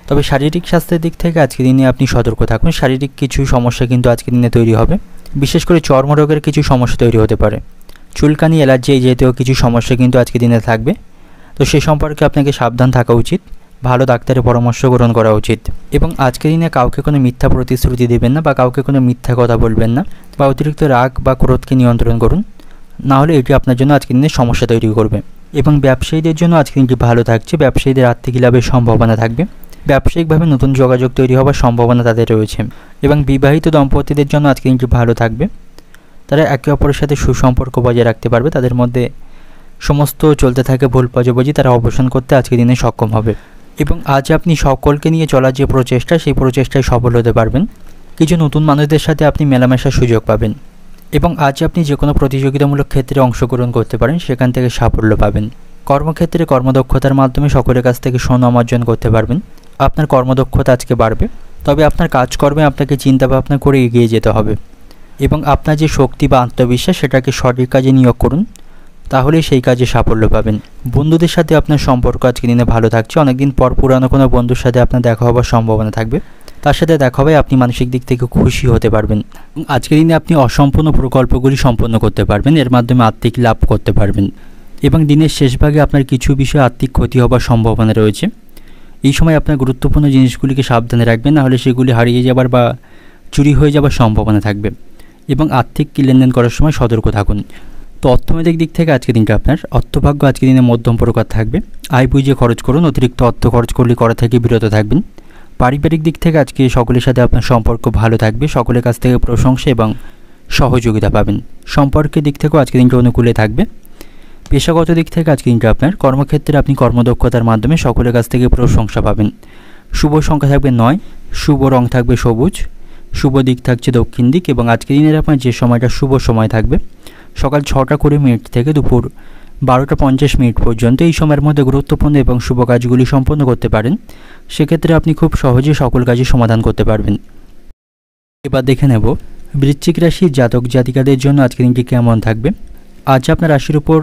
তবে শারীরিক স্বাস্থ্যের দিক থেকে আজকের দিনে আপনি সতর্ক থাকুন, শারীরিক কিছু সমস্যা কিন্তু আজকের দিনে তৈরি হবে, বিশেষ করে চর্মরোগের কিছু সমস্যা তৈরি হতে পারে। চুলকানি, অ্যালার্জি এই জাতীয় কিছু সমস্যা কিন্তু আজকের দিনে থাকবে। তো সে সম্পর্কে আপনাকে সাবধান থাকা উচিত, ভালো ডাক্তারের পরামর্শ গ্রহণ করা উচিত। এবং আজকের দিনে কাউকে কোনো মিথ্যা প্রতিশ্রুতি দেবেন না বা কাউকে কোনো মিথ্যা কথা বলবেন না, বা অতিরিক্ত রাগ বা ক্রোধকে নিয়ন্ত্রণ করুন, নাহলে এটি আপনার জন্য আজকের দিনে সমস্যা তৈরি করবে। এবং ব্যবসায়ীদের জন্য আজকের দিনটি ভালো থাকছে, ব্যবসায়ীদের আর্থিক লাভের সম্ভাবনা থাকবে, ব্যবসায়িকভাবে নতুন যোগাযোগ তৈরি হওয়ার সম্ভাবনা তাদের রয়েছে। এবং বিবাহিত দম্পতিদের জন্য আজকের দিনটি ভালো থাকবে, তারা একে অপরের সাথে সুসম্পর্ক বজায় রাখতে পারবে, তাদের মধ্যে সমস্ত চলতে থাকে ভুল বোঝাবুঝি তারা অবসান করতে আজকের দিনে সক্ষম হবে। এবং আজ আপনি সকলকে নিয়ে চলার যে প্রচেষ্টা, সেই প্রচেষ্টায় সফল হতে পারবেন। কিছু নতুন মানুষদের সাথে আপনি মেলামেশার সুযোগ পাবেন। এবং আজ আপনি যে কোনো প্রতিযোগিতামূলক ক্ষেত্রে অংশগ্রহণ করতে পারেন, সেখান থেকে সাফল্য পাবেন। কর্মক্ষেত্রে কর্মদক্ষতার মাধ্যমে সকলের কাছ থেকে সুনাম অর্জন করতে পারবেন, আপনার কর্মদক্ষতা আজকে বাড়বে। তবে আপনার কাজকর্মে আপনাকে চিন্তাভাবনা করে এগিয়ে যেতে হবে এবং আপনার যে শক্তি বা আত্মবিশ্বাস সেটাকে সঠিক কাজে নিয়োগ করুন, তাহলেই সেই কাজে সাফল্য পাবেন। বন্ধুদের সাথে আপনার সম্পর্ক আজকের দিনে ভালো থাকছে, অনেকদিন পর পুরানো কোনো বন্ধুর সাথে আপনার দেখা হওয়ার সম্ভাবনা থাকবে, তার সাথে দেখা হবে, আপনি মানসিক দিক থেকে খুশি হতে পারবেন। আজকের দিনে আপনি অসম্পূর্ণ প্রকল্পগুলি সম্পন্ন করতে পারবেন, এর মাধ্যমে আর্থিক লাভ করতে পারবেন। এবং দিনের শেষ ভাগে আপনার কিছু বিষয়ে আর্থিক ক্ষতি হওয়ার সম্ভাবনা রয়েছে। এই সময় আপনার গুরুত্বপূর্ণ জিনিসগুলিকে সাবধানে রাখবেন, নাহলে সেগুলি হারিয়ে যাবার বা চুরি হয়ে যাবার সম্ভাবনা থাকবে। এবং আর্থিক লেনদেন করার সময় সতর্ক থাকুন। তো অর্থনৈতিক দিক থেকে আজকের দিনটা আপনার অর্থভাগ্য আজকের দিনে মধ্যম প্রকার থাকবে, আয় বুঝে খরচ করুন, অতিরিক্ত অর্থ খরচ করলে করা থেকে বিরত থাকবেন। পারিবারিক দিক থেকে আজকে সকলের সাথে আপনার সম্পর্ক ভালো থাকবে, সকলের কাছ থেকে প্রশংসা এবং সহযোগিতা পাবেন। সম্পর্কের দিক থেকেও আজকের দিনটা অনুকূলে থাকবে। পেশাগত দিক থেকে আজকের দিনটা আপনার কর্মক্ষেত্রে আপনি কর্মদক্ষতার মাধ্যমে সকলের কাছ থেকে প্রশংসা পাবেন। শুভ সংখ্যা থাকবে 9, শুভ রং থাকবে সবুজ, শুভ দিক থাকছে দক্ষিণ দিক। এবং আজকের দিনের আপনার যে সময়টা শুভ সময় থাকবে সকাল 6টা 20 মিনিট থেকে দুপুর 12টা 50 মিনিট পর্যন্ত, এই সময়ের মধ্যে গুরুত্বপূর্ণ এবং শুভ কাজগুলি সম্পন্ন করতে পারেন। সেক্ষেত্রে আপনি খুব সহজে সকল কাজের সমাধান করতে পারবেন। এবার দেখে নেব বৃশ্চিক রাশির জাতক জাতিকাদের জন্য আজকের দিনটি কেমন থাকবে। আজ আপনার রাশির উপর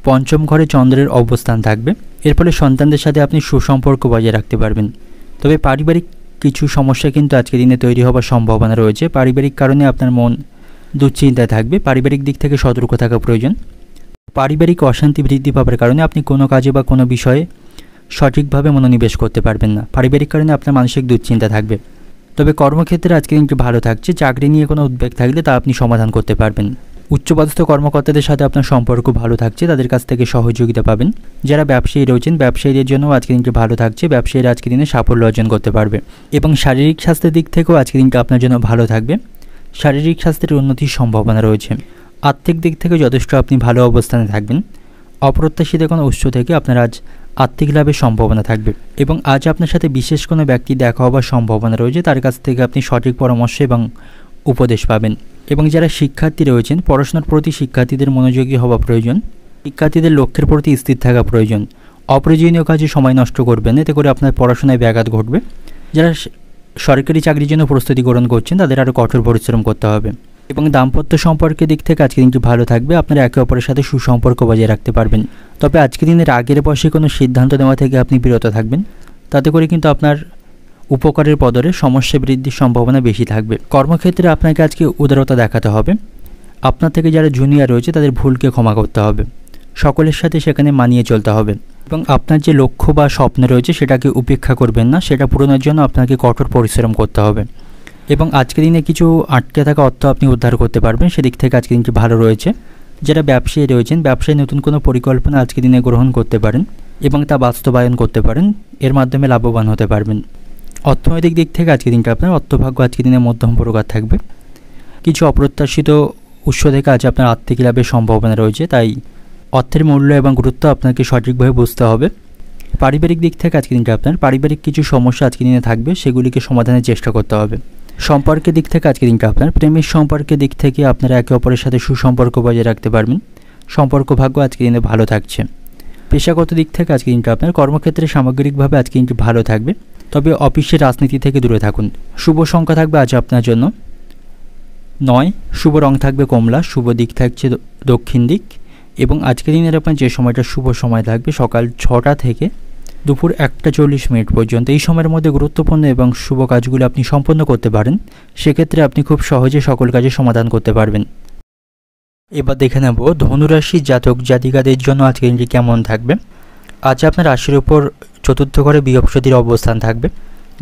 পঞ্চম ঘরে চন্দ্রের অবস্থান থাকবে, এর ফলে সন্তানদের সাথে আপনি সুসম্পর্ক বজায় রাখতে পারবেন। তবে পারিবারিক কিছু সমস্যা কিন্তু আজকের দিনে তৈরি হওয়ার সম্ভাবনা রয়েছে, পারিবারিক কারণে আপনার মন দুশ্চিন্তায় থাকবে, পারিবারিক দিক থেকে সতর্ক থাকা প্রয়োজন। পারিবারিক অশান্তি বৃদ্ধি পাওয়ার কারণে আপনি কোনো কাজে বা কোনো বিষয়ে সঠিকভাবে মনোনিবেশ করতে পারবেন না, পারিবারিক কারণে আপনার মানসিক দুশ্চিন্তা থাকবে। তবে কর্মক্ষেত্রে আজকের দিনটি ভালো থাকছে, চাকরি নিয়ে কোনো উদ্বেগ থাকলে তা আপনি সমাধান করতে পারবেন। উচ্চপদস্থ কর্মকর্তাদের সাথে আপনার সম্পর্ক ভালো থাকছে, তাদের কাছ থেকে সহযোগিতা পাবেন। যারা ব্যবসায়ী রয়েছেন ব্যবসায়ীদের জন্য আজকের দিনটি ভালো থাকছে, ব্যবসায়ীরা আজকের দিনে সাফল্য অর্জন করতে পারবে। এবং শারীরিক স্বাস্থ্যের দিক থেকেও আজকের দিনটা আপনার জন্য ভালো থাকবে, শারীরিক স্বাস্থ্যের উন্নতির সম্ভাবনা রয়েছে। আর্থিক দিক থেকে যথেষ্ট আপনি ভালো অবস্থানে থাকবেন, অপ্রত্যাশিত কোনো উৎস থেকে আপনার আজ আর্থিক লাভের সম্ভাবনা থাকবে। এবং আজ আপনার সাথে বিশেষ কোনো ব্যক্তি দেখা হওয়ার সম্ভাবনা রয়েছে, তার কাছ থেকে আপনি সঠিক পরামর্শ এবং উপদেশ পাবেন। এবং যারা শিক্ষার্থী রয়েছেন, পড়াশোনার প্রতি শিক্ষার্থীদের মনোযোগী হওয়া প্রয়োজন, শিক্ষার্থীদের লক্ষ্যের প্রতি স্থির থাকা প্রয়োজন। অপ্রয়োজনীয় কাজে সময় নষ্ট করবেন, এতে করে আপনার পড়াশোনায় ব্যাঘাত ঘটবে। যারা সরকারি চাকরির জন্য প্রস্তুতি গ্রহণ করছেন, তাদের আরও কঠোর পরিশ্রম করতে হবে। এবং দাম্পত্য সম্পর্কের দিক থেকে আজকের দিনটি ভালো থাকবে, আপনারা একে অপরের সাথে সুসম্পর্ক বজায় রাখতে পারবেন। তবে আজকের দিনের আগের বয়সে কোনো সিদ্ধান্ত নেওয়া থেকে আপনি বিরত থাকবেন, তাতে করে কিন্তু আপনার উপকারের বদলে সমস্যা বৃদ্ধির সম্ভাবনা বেশি থাকবে। কর্মক্ষেত্রে আপনাকে আজকে উদারতা দেখাতে হবে। আপনার থেকে যারা জুনিয়র রয়েছে তাদের ভুলকে ক্ষমা করতে হবে, সকলের সাথে সেখানে মানিয়ে চলতে হবে। এবং আপনার যে লক্ষ্য বা স্বপ্ন রয়েছে সেটাকে উপেক্ষা করবেন না, সেটা পূরণের জন্য আপনাকে কঠোর পরিশ্রম করতে হবে। এবং আজকের দিনে কিছু আটকে থাকা অর্থ আপনি উদ্ধার করতে পারবেন, সেদিক থেকে আজকের দিনটি ভালো রয়েছে। যারা ব্যবসায়ী রয়েছেন, ব্যবসায় নতুন কোনো পরিকল্পনা আজকের দিনে গ্রহণ করতে পারেন এবং তা বাস্তবায়ন করতে পারেন, এর মাধ্যমে লাভবান হতে পারবেন। অর্থনৈতিক দিক থেকে আজকের দিনটা আপনার অর্থভাগ্য আজকের দিনে মধ্যম প্রকার থাকবে। কিছু অপ্রত্যাশিত উৎস থেকে আজ আপনার আর্থিক লাভের সম্ভাবনা রয়েছে, তাই অর্থের মূল্য এবং গুরুত্ব আপনাকে সঠিকভাবে বুঝতে হবে। পারিবারিক দিক থেকে আজকের দিনটা আপনার পারিবারিক কিছু সমস্যা আজকের দিনে থাকবে, সেগুলিকে সমাধানের চেষ্টা করতে হবে। সম্পর্কের দিক থেকে আজকের দিনটা আপনার প্রেমের সম্পর্কের দিক থেকে আপনারা একে অপরের সাথে সুসম্পর্ক বজায় রাখতে পারবেন, সম্পর্ক ভাগ্য আজকের দিনে ভালো থাকছে। পেশাগত দিক থেকে আজকের দিনটা আপনার কর্মক্ষেত্রে সামগ্রিকভাবে আজকের দিনটি ভালো থাকবে, তবে অফিসের রাজনীতি থেকে দূরে থাকুন। শুভ সংখ্যা থাকবে আজ আপনার জন্য 9, শুভ রং থাকবে কমলা, শুভ দিক থাকছে দক্ষিণ দিক। এবং আজকের দিনের আপনার যে সময়টা শুভ সময় থাকবে সকাল 6টা থেকে দুপুর 1:40 পর্যন্ত। এই সময়ের মধ্যে গুরুত্বপূর্ণ এবং শুভ কাজগুলো আপনি সম্পন্ন করতে পারেন, সেক্ষেত্রে আপনি খুব সহজে সকল কাজে সমাধান করতে পারবেন। এবার দেখে নেব ধনুরাশি জাতক জাতিকাদের জন্য আজকের দিনটি কেমন থাকবে। আজ আপনার রাশির উপর চতুর্থ ঘরে বৃহস্পতির অবস্থান থাকবে,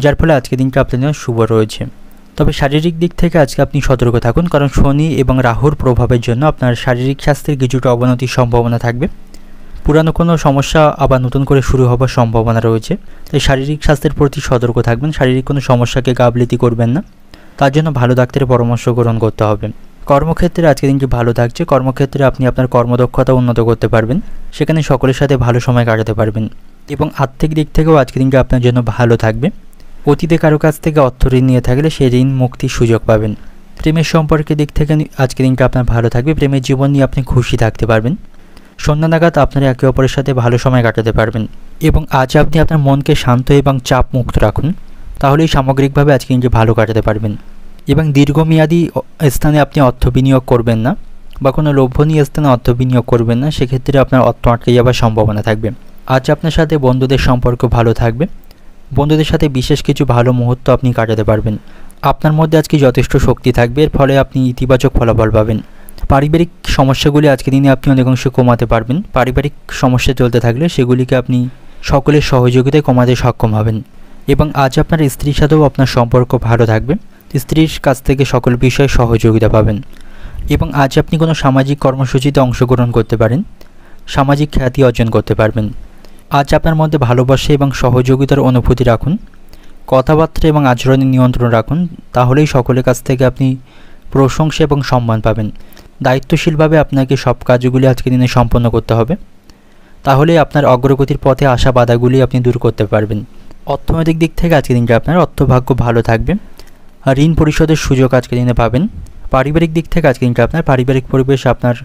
যার ফলে আজকের দিনটা আপনার জন্য শুভ রয়েছে। তবে শারীরিক দিক থেকে আজকে আপনি সতর্ক থাকুন, কারণ শনি এবং রাহুর প্রভাবের জন্য আপনার শারীরিক স্বাস্থ্যের কিছুটা অবনতির সম্ভাবনা থাকবে। পুরানো কোনো সমস্যা আবার নতুন করে শুরু হবার সম্ভাবনা রয়েছে, তাই শারীরিক স্বাস্থ্যের প্রতি সতর্ক থাকবেন। শারীরিক কোনো সমস্যাকে গাফিলতি করবেন না, তার জন্য ভালো ডাক্তারের পরামর্শ গ্রহণ করতে হবে। কর্মক্ষেত্রে আজকের দিনটি ভালো থাকছে, কর্মক্ষেত্রে আপনি আপনার কর্মদক্ষতা উন্নত করতে পারবেন, সেখানে সকলের সাথে ভালো সময় কাটাতে পারবেন। এবং আর্থিক দিক থেকেও আজকের দিনটি আপনার জন্য ভালো থাকবে। অতীতে কারো কাছ থেকে অর্থ ঋণ নিয়ে থাকলে সেই ঋণ মুক্তির সুযোগ পাবেন। প্রেমের সম্পর্কের দিক থেকে আজকের দিনটা আপনার ভালো থাকবে, প্রেমের জীবন নিয়ে আপনি খুশি থাকতে পারবেন। সন্ধ্যা নাগাদ আপনারা একে অপরের সাথে ভালো সময় কাটাতে পারবেন। এবং আজ আপনি আপনার মনকে শান্ত এবং চাপ মুক্ত রাখুন, তাহলেই সামগ্রিকভাবে আজকে দিনটি ভালো কাটাতে পারবেন। এবং দীর্ঘমেয়াদী স্থানে আপনি অর্থ বিনিয়োগ করবেন না, বা কোনো লোভনীয় স্থানে অর্থ বিনিয়োগ করবেন না, সেক্ষেত্রে আপনার অর্থ আটকে যাওয়ার সম্ভাবনা থাকবে। আজ আপনার সাথে বন্ধুদের সম্পর্ক ভালো থাকবে, বন্ধুদের সাথে বিশেষ কিছু ভালো মুহূর্ত আপনি কাটাতে পারবেন। আপনার মধ্যে আজকে যথেষ্ট শক্তি থাকবে, এর ফলে আপনি ইতিবাচক ফলাফল পাবেন। পারিবারিক সমস্যাগুলি আজকে দিনে আপনি অনেকাংশ কমাতে পারবেন। পারিবারিক সমস্যা চলতে থাকলে সেগুলিকে আপনি সকলের সহযোগিতায় কমাতে সক্ষম হবেন। এবং আজ আপনার স্ত্রীর সাথেও আপনার সম্পর্ক ভালো থাকবে, স্ত্রীর কাছ থেকে সকল বিষয়ে সহযোগিতা পাবেন। এবং আজ আপনি কোনো সামাজিক কর্মসূচিতে অংশগ্রহণ করতে পারেন, সামাজিক খ্যাতি অর্জন করতে পারবেন। আজ আপনার মধ্যে ভালোবাসা এবং সহযোগিতার অনুভূতি রাখুন, কথাবার্তা এবং আচরণে নিয়ন্ত্রণ রাখুন, তাহলেই সকলের কাছ থেকে আপনি প্রশংসা এবং সম্মান পাবেন। দায়িত্বশীলভাবে আপনাকে সব কাজগুলি আজকের দিনে সম্পন্ন করতে হবে, তাহলে আপনার অগ্রগতির পথে আসা বাধাগুলি আপনি দূর করতে পারবেন। অর্থনৈতিক দিক থেকে আজকের দিনটা আপনার অর্থভাগ্য ভালো থাকবে, আর ঋণ পরিশোধের সুযোগ আজকের দিনে পাবেন। পারিবারিক দিক থেকে আজকের দিনটা আপনার পারিবারিক পরিবেশ আপনার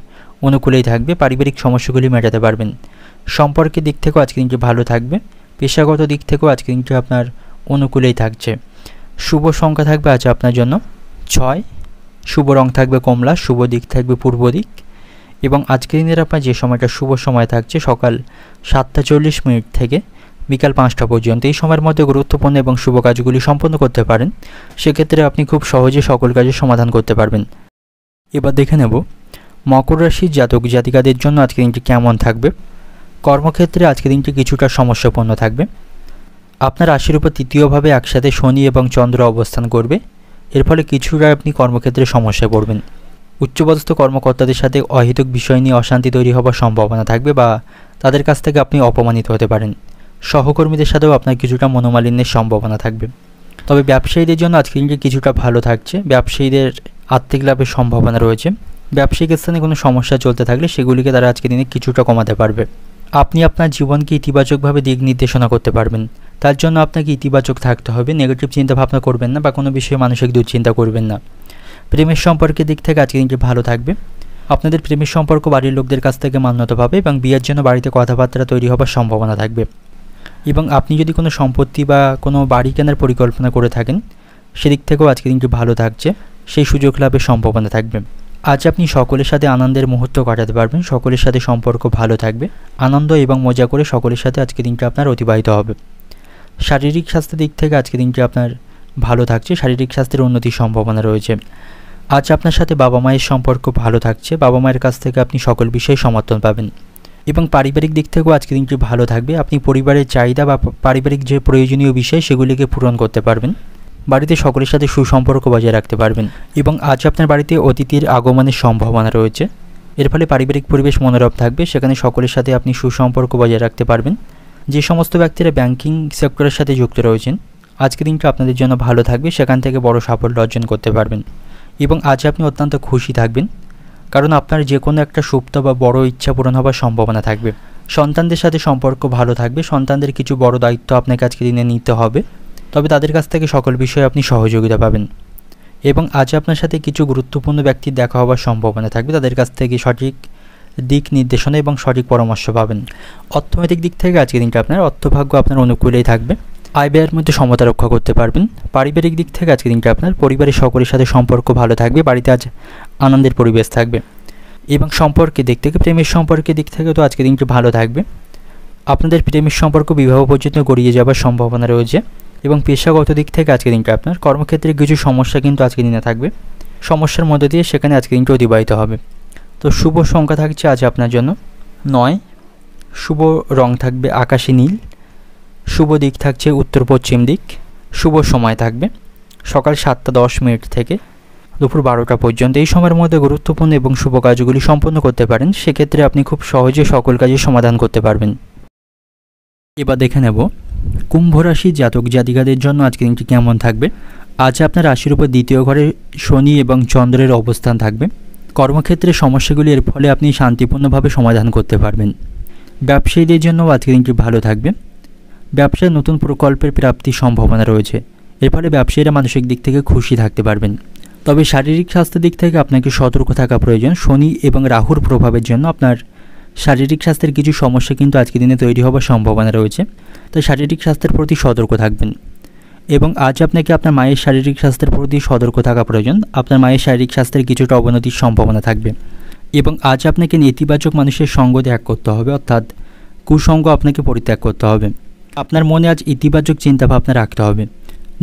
অনুকূলেই থাকবে, পারিবারিক সমস্যাগুলি মেটাতে পারবেন। সম্পর্কের দিক থেকেও আজকের দিনটি ভালো থাকবে, পেশাগত দিক থেকেও আজকের দিনটি আপনার অনুকূলেই থাকছে। শুভ সংখ্যা থাকবে আজ আপনার জন্য 6, শুভ রং থাকবে কমলা, শুভ দিক থাকবে পূর্ব দিক। এবং আজকের দিনের আপনার যে সময়টা শুভ সময় থাকছে সকাল 7:40 থেকে বিকাল 5টা পর্যন্ত। এই সময়ের মধ্যে গুরুত্বপূর্ণ এবং শুভ কাজগুলি সম্পন্ন করতে পারেন, সেক্ষেত্রে আপনি খুব সহজে সকল কাজের সমাধান করতে পারবেন। এবার দেখে নেব মকর রাশির জাতক জাতিকাদের জন্য আজকের দিনটি কেমন থাকবে। কর্মক্ষেত্রে আজকের দিনটি কিছুটা সমস্যাপূর্ণ থাকবে। আপনার রাশির উপর তৃতীয়ভাবে একসাথে শনি এবং চন্দ্র অবস্থান করবে, এর ফলে কিছুটা আপনি কর্মক্ষেত্রে সমস্যায় পড়বেন। উচ্চপদস্থ কর্মকর্তাদের সাথে অহেতুক বিষয় নিয়ে অশান্তি তৈরি হওয়ার সম্ভাবনা থাকবে, বা তাদের কাছ থেকে আপনি অপমানিত হতে পারেন। সহকর্মীদের সাথেও আপনার কিছুটা মনোমালিন্যের সম্ভাবনা থাকবে। তবে ব্যবসায়ীদের জন্য আজকের দিনটি কিছুটা ভালো থাকছে, ব্যবসায়ীদের আর্থিক লাভের সম্ভাবনা রয়েছে। ব্যবসায়িক স্থানে কোনো সমস্যা চলতে থাকলে সেগুলিকে তারা আজকের দিনে কিছুটা কমাতে পারবে। আপনি আপনার জীবনকে ইতিবাচকভাবে দিক নির্দেশনা করতে পারবেন, তার জন্য আপনাকে ইতিবাচক থাকতে হবে। নেগেটিভ চিন্তা ভাবনা করবেন না, বা কোনো বিষয়ে মানসিক দুশ্চিন্তা করবেন না। প্রেমের সম্পর্কের দিক থেকে আজকে দিনটি ভালো থাকবে। আপনাদের প্রেমের সম্পর্ক বাড়ির লোকদের কাছ থেকে মান্যতা পাবে এবং বিয়ের জন্য বাড়িতে কথাবার্তা তৈরি হবার সম্ভাবনা থাকবে। এবং আপনি যদি কোনো সম্পত্তি বা কোনো বাড়ি কেনার পরিকল্পনা করে থাকেন, সেদিক থেকেও আজকে দিনটি ভালো থাকছে, সেই সুযোগ লাভের সম্ভাবনা থাকবে। আজ আপনি সকলের সাথে আনন্দের মুহূর্ত কাটাতে পারবেন, সকলের সাথে সম্পর্ক ভালো থাকবে, আনন্দ এবং মজা করে সকলের সাথে আজকে দিনটি আপনার অতিবাহিত হবে। শারীরিক স্বাস্থ্যের দিক থেকে আজকে দিনটি আপনার ভালো থাকছে, শারীরিক স্বাস্থ্যের উন্নতির সম্ভাবনা রয়েছে। আজ আপনার সাথে বাবা মায়ের সম্পর্ক ভালো থাকছে, বাবা মায়ের কাছ থেকে আপনি সকল বিষয়ে সমর্থন পাবেন। এবং পারিবারিক দিক থেকেও আজকে দিনটি ভালো থাকবে, আপনি পরিবারের চাহিদা বা পারিবারিক যে প্রয়োজনীয় বিষয় সেগুলিকে পূরণ করতে পারবেন, বাড়িতে সকলের সাথে সুসম্পর্ক বজায় রাখতে পারবেন। এবং আজ আপনার বাড়িতে অতিথির আগমনের সম্ভাবনা রয়েছে, এর ফলে পারিবারিক পরিবেশ মনোরম থাকবে, সেখানে সকলের সাথে আপনি সুসম্পর্ক বজায় রাখতে পারবেন। যে সমস্ত ব্যক্তিরা ব্যাংকিং সেক্টরের সাথে যুক্ত রয়েছেন, আজকে দিনটা আপনাদের জন্য ভালো থাকবে, সেখান থেকে বড় সাফল্য অর্জন করতে পারবেন। এবং আজ আপনি অত্যন্ত খুশি থাকবেন, কারণ আপনার যে কোনো একটা সুপ্ত বা বড় ইচ্ছা পূরণ হওয়ার সম্ভাবনা থাকবে। সন্তানদের সাথে সম্পর্ক ভালো থাকবে, সন্তানদের কিছু বড় দায়িত্ব আপনাকে আজকে দিনে নিতে হবে, তবে তাদের কাছ থেকে সকল বিষয়ে আপনি সহযোগিতা পাবেন। এবং আজ আপনার সাথে কিছু গুরুত্বপূর্ণ ব্যক্তির দেখা হওয়ার সম্ভাবনা থাকবে, তাদের কাছ থেকে সঠিক দিক নির্দেশনা এবং সঠিক পরামর্শ পাবেন। অর্থনৈতিক দিক থেকে আজকে দিনটা আপনার অর্থভাগ্য আপনার অনুকূলেই থাকবে, আয় ব্যয়ের মধ্যে সমতা রক্ষা করতে পারবেন। পারিবারিক দিক থেকে আজকে দিনটা আপনার পরিবারের সকলের সাথে সম্পর্ক ভালো থাকবে, বাড়িতে আজ আনন্দের পরিবেশ থাকবে। এবং সম্পর্কের দিক থেকে, প্রেমের সম্পর্কের দিক থেকে তো আজকে দিনটি ভালো থাকবে, আপনাদের প্রেমের সম্পর্ক বিবাহ পর্যন্ত গড়িয়ে যাওয়ার সম্ভাবনা রয়েছে। এবং পেশাগত দিক থেকে আজকে দিনটা আপনার কর্মক্ষেত্রে কিছু সমস্যা কিন্তু আজকে দিনে থাকবে, সমস্যার মধ্যে দিয়ে সেখানে আজকে দিনটি অতিবাহিত হবে। তো শুভ সংখ্যা থাকছে আজ আপনার জন্য 9, শুভ রং থাকবে আকাশী নীল, শুভ দিক থাকছে উত্তর পশ্চিম দিক, শুভ সময় থাকবে সকাল 7:10 থেকে দুপুর 12টা পর্যন্ত। এই সময়ের মধ্যে গুরুত্বপূর্ণ এবং শুভ কাজগুলি সম্পন্ন করতে পারেন, সেক্ষেত্রে আপনি খুব সহজে সকল কাজের সমাধান করতে পারবেন। এবার দেখে নেব কুম্ভ রাশির জাতক জাতিকাদের জন্য আজকে দিনটি কেমন থাকবে। আজ আপনার রাশির উপর দ্বিতীয় ঘরে শনি এবং চন্দ্রের অবস্থান থাকবে, কর্মক্ষেত্রে সমস্যাগুলি এর ফলে আপনি শান্তিপূর্ণভাবে সমাধান করতে পারবেন। ব্যবসায়ীদের জন্য আজকে দিনটি ভালো থাকবে, ব্যবসায় নতুন প্রকল্পের প্রাপ্তির সম্ভাবনা রয়েছে, এর ফলে ব্যবসায়ীরা মানসিক দিক থেকে খুশি থাকতে পারবেন। তবে শারীরিক স্বাস্থ্যের দিক থেকে আপনাকে সতর্ক থাকা প্রয়োজন, শনি এবং রাহুর প্রভাবের জন্য আপনার শারীরিক স্বাস্থ্যের কিছু সমস্যা কিন্তু আজকে দিনে তৈরি হওয়ার সম্ভাবনা রয়েছে, তাই শারীরিক স্বাস্থ্যের প্রতি সতর্ক থাকবেন। এবং আজ আপনাকে আপনার মায়ের শারীরিক স্বাস্থ্যের প্রতি সতর্ক থাকা প্রয়োজন, আপনার মায়ের শারীরিক স্বাস্থ্যের কিছুটা অবনতির সম্ভাবনা থাকবে। এবং আজ আপনাকে নেতিবাচক মানুষের সঙ্গ ত্যাগ করতে হবে, অর্থাৎ কুসঙ্গ আপনাকে পরিত্যাগ করতে হবে। আপনার মনে আজ ইতিবাচক চিন্তাভাবনা রাখতে হবে,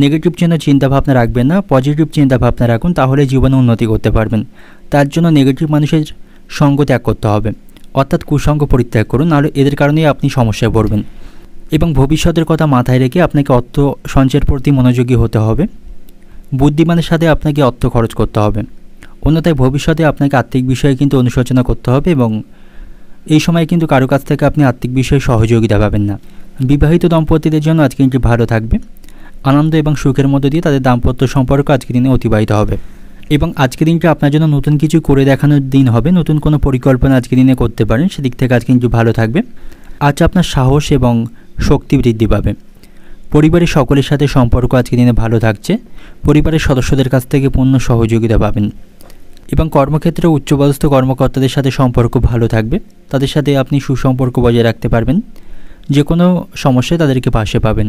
নেগেটিভ যেন চিন্তাভাবনা রাখবেন না, পজিটিভ চিন্তাভাবনা রাখুন, তাহলে জীবনে উন্নতি করতে পারবেন। তার জন্য নেগেটিভ মানুষের সঙ্গ ত্যাগ করতে হবে, অর্থাৎ কুসঙ্গ পরিত্যাগ করুন, নাহলে এদের কারণেই আপনি সমস্যায় পড়বেন। এবং ভবিষ্যতের কথা মাথায় রেখে আপনাকে অর্থ সঞ্চয়ের প্রতি মনোযোগী হতে হবে, বুদ্ধিমানের সাথে আপনাকে অর্থ খরচ করতে হবে, অন্যথায় ভবিষ্যতে আপনাকে আর্থিক বিষয়ে কিন্তু অনুশোচনা করতে হবে। এবং এই সময় কিন্তু কারো কাছ থেকে আপনি আর্থিক বিষয়ে সহযোগিতা পাবেন না। বিবাহিত দম্পতিদের জন্য আজকে দিনটি ভালো থাকবে, আনন্দ এবং সুখের মধ্য দিয়ে তাদের দাম্পত্য সম্পর্ক আজকের দিনে অতিবাহিত হবে। এবং আজকের দিনটা আপনার জন্য নতুন কিছু করে দেখানোর দিন হবে, নতুন কোনো পরিকল্পনা আজকের দিনে করতে পারেন, সেদিক থেকে আজকে কিন্তু ভালো থাকবে। আজ আপনার সাহস এবং শক্তি বৃদ্ধি পাবে, পরিবারের সকলের সাথে সম্পর্ক আজকের দিনে ভালো থাকছে, পরিবারের সদস্যদের কাছ থেকে পূর্ণ সহযোগিতা পাবেন। এবং কর্মক্ষেত্রে উচ্চপদস্থ কর্মকর্তাদের সাথে সম্পর্ক ভালো থাকবে, তাদের সাথে আপনি সুসম্পর্ক বজায় রাখতে পারবেন, যে কোনো সমস্যায় তাদেরকে পাশে পাবেন।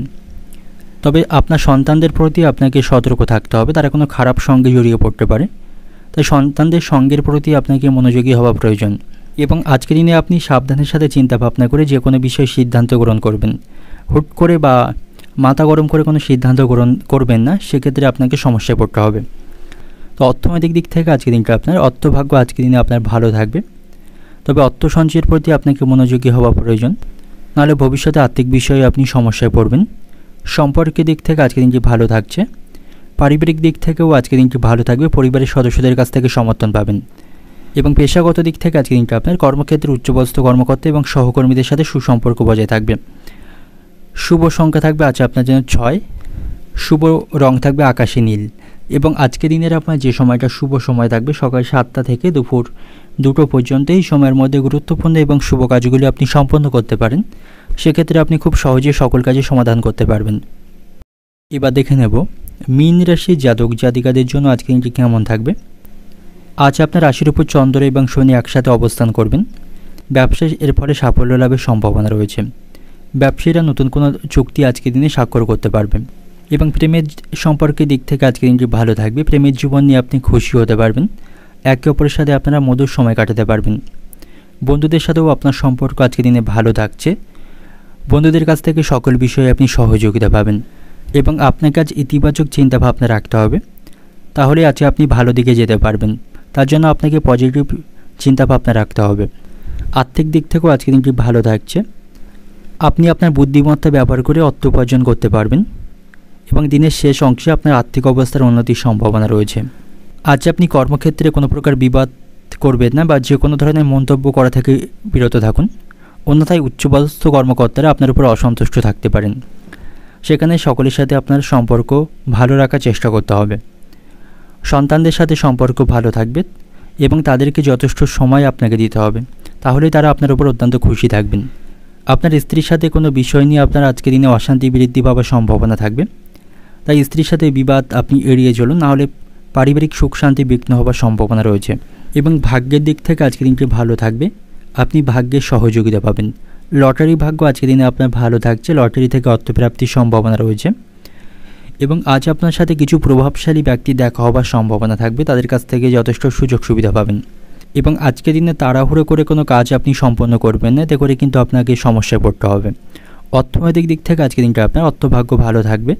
তবে আপনার সন্তানদের প্রতি আপনাকে সতর্ক থাকতে হবে, তারা কোনো খারাপ সঙ্গে জড়িয়ে পড়তে পারে, তাই সন্তানদের সঙ্গের প্রতি আপনাকে মনোযোগী হওয়া প্রয়োজন। এবং আজকের দিনে আপনি সাবধানের সাথে চিন্তা ভাবনা করে যে কোনো বিষয়ে সিদ্ধান্ত গ্রহণ করবেন, হুট করে বা মাথা গরম করে কোনো সিদ্ধান্ত গ্রহণ করবেন না, সেক্ষেত্রে আপনাকে সমস্যায় পড়তে হবে। তো অর্থনৈতিক দিক থেকে আজকের দিনটা আপনার অর্থভাগ্য আজকের দিনে আপনার ভালো থাকবে, তবে অর্থ সঞ্চয়ের প্রতি আপনাকে মনোযোগী হওয়া প্রয়োজন, নাহলে ভবিষ্যতে আর্থিক বিষয়ে আপনি সমস্যায় পড়বেন। সম্পর্কের দিক থেকে আজকের দিনটি ভালো থাকছে, পারিবারিক দিক থেকেও আজকের দিনটি ভালো থাকবে, পরিবারের সদস্যদের কাছ থেকে সমর্থন পাবেন। এবং পেশাগত দিক থেকে আজকের দিনটা আপনার কর্মক্ষেত্রে উচ্চপদস্থ কর্মকর্তা এবং সহকর্মীদের সাথে সুসম্পর্ক বজায় থাকবে। শুভ সংখ্যা থাকবে আজ আপনার জন্য 6, শুভ রং থাকবে আকাশী নীল। এবং আজকের দিনের আপনার যে সময়টা শুভ সময় থাকবে সকাল 7টা থেকে দুপুর 2টো পর্যন্ত, এই সময়ের মধ্যে গুরুত্বপূর্ণ এবং শুভ কাজগুলি আপনি সম্পন্ন করতে পারেন, সেক্ষেত্রে আপনি খুব সহজে সকল কাজে সমাধান করতে পারবেন। এবার দেখে নেব মীন রাশির জাতক জাতিকাদের জন্য আজকের দিনটি কেমন থাকবে। আজ আপনার রাশির উপর চন্দ্র এবং শনি একসাথে অবস্থান করবেন। ব্যবসায় এর ফলে সাফল্য লাভের সম্ভাবনা রয়েছে। ব্যবসায়ীরা নতুন কোনো চুক্তি আজকের দিনে স্বাক্ষর করতে পারবেন এবং প্রেমের সম্পর্কের দিক থেকে আজকের দিনটি ভালো থাকবে। প্রেমের জীবন নিয়ে আপনি খুশি হতে পারবেন। একে অপরের সাথে আপনারা মধুর সময় কাটাতে পারবেন। বন্ধুদের সাথেও আপনার সম্পর্ক আজকের দিনে ভালো থাকছে। বন্ধুদের কাছ থেকে সকল বিষয়ে আপনি সহযোগিতা পাবেন এবং আপনাকে আজ ইতিবাচক চিন্তাভাবনা রাখতে হবে, তাহলে আজকে আপনি ভালো দিকে যেতে পারবেন। তার জন্য আপনাকে পজিটিভ চিন্তাভাবনা রাখতে হবে। আর্থিক দিক থেকেও আজকের দিনটি ভালো থাকছে। আপনি আপনার বুদ্ধিমত্তা ব্যবহার করে অর্থ উপার্জন করতে পারবেন এবং দিনের শেষ অংশে আপনার আর্থিক অবস্থার উন্নতির সম্ভাবনা রয়েছে। আজ আপনি কর্মক্ষেত্রে কোনো প্রকার বিবাদ করবেন না বা যে কোনো ধরনের মন্তব্য করা থেকে বিরত থাকুন, অন্যথায় উচ্চপদস্থ কর্মকর্তারা আপনার উপর অসন্তুষ্ট থাকতে পারেন। সেখানে সকলের সাথে আপনার সম্পর্ক ভালো রাখার চেষ্টা করতে হবে। সন্তানদের সাথে সম্পর্ক ভালো থাকবে এবং তাদেরকে যথেষ্ট সময় আপনাকে দিতে হবে, তাহলেই তারা আপনার উপর অত্যন্ত খুশি থাকবেন। আপনার স্ত্রীর সাথে কোনো বিষয় নিয়ে আপনার আজকের দিনে অশান্তি বৃদ্ধি পাওয়ার সম্ভাবনা থাকবে, তাই স্ত্রীর সাথে বিবাদ আপনি এড়িয়ে চলুন, নাহলে পারিবারিক সুখ শান্তি বিঘ্ন হওয়ার সম্ভাবনা রয়েছে। এবং ভাগ্যের দিক থেকে আজকের দিনটি ভালো থাকবে। আপনি ভাগ্যের সহযোগিতা পাবেন। লটারি ভাগ্য আজকের দিনে আপনার ভালো থাকছে। লটারি থেকে অর্থপ্রাপ্তির সম্ভাবনা রয়েছে এবং আজ আপনার সাথে কিছু প্রভাবশালী ব্যক্তি দেখা হওয়ার সম্ভাবনা থাকবে। তাদের কাছ থেকে যথেষ্ট সুযোগ সুবিধা পাবেন এবং আজকের দিনে তাড়াহুড়ো করে কোনো কাজ আপনি সম্পন্ন করবেন না, এতে করে কিন্তু আপনাকে সমস্যায় পড়তে হবে। অর্থনৈতিক দিক থেকে আজকের দিনটা আপনার অর্থভাগ্য ভালো থাকবে।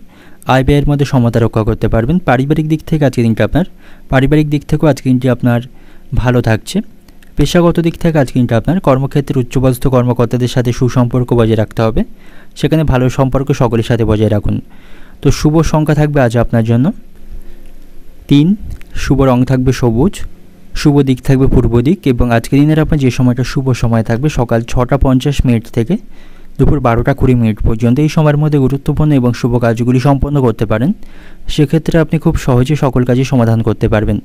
আয় ব্যয়ের মধ্যে সমতা রক্ষা করতে পারবেন। পারিবারিক দিক থেকে আজকের দিনটা পারিবারিক দিক থেকেও আজকের দিনটি আপনার ভালো থাকছে। পেশাগত দিক থেকে আজকের দিনটা আপনার কর্মক্ষেত্রের উচ্চপদস্থ কর্মকর্তাদের সাথে সুসম্পর্ক বজায় রাখতে হবে। সেখানে ভালো সম্পর্ক সকলের সাথে বজায় রাখুন। তো শুভ সংখ্যা থাকবে আজ আপনার জন্য 3, শুভ রং থাকবে সবুজ, শুভ দিক থাকবে পূর্ব দিক এবং আজকের দিনের আপনার যে সময়টা শুভ সময় থাকবে সকাল 6টা 50 মিনিট থেকে দুপুর 12টা 20 মিনিট পর্যন্ত। এই সময়ের মধ্যে গুরুত্বপূর্ণ এবং শুভ কাজগুলি সম্পন্ন করতে পারেন। সেক্ষেত্রে আপনি খুব সহজে সকল কাজই সমাধান করতে পারবেন।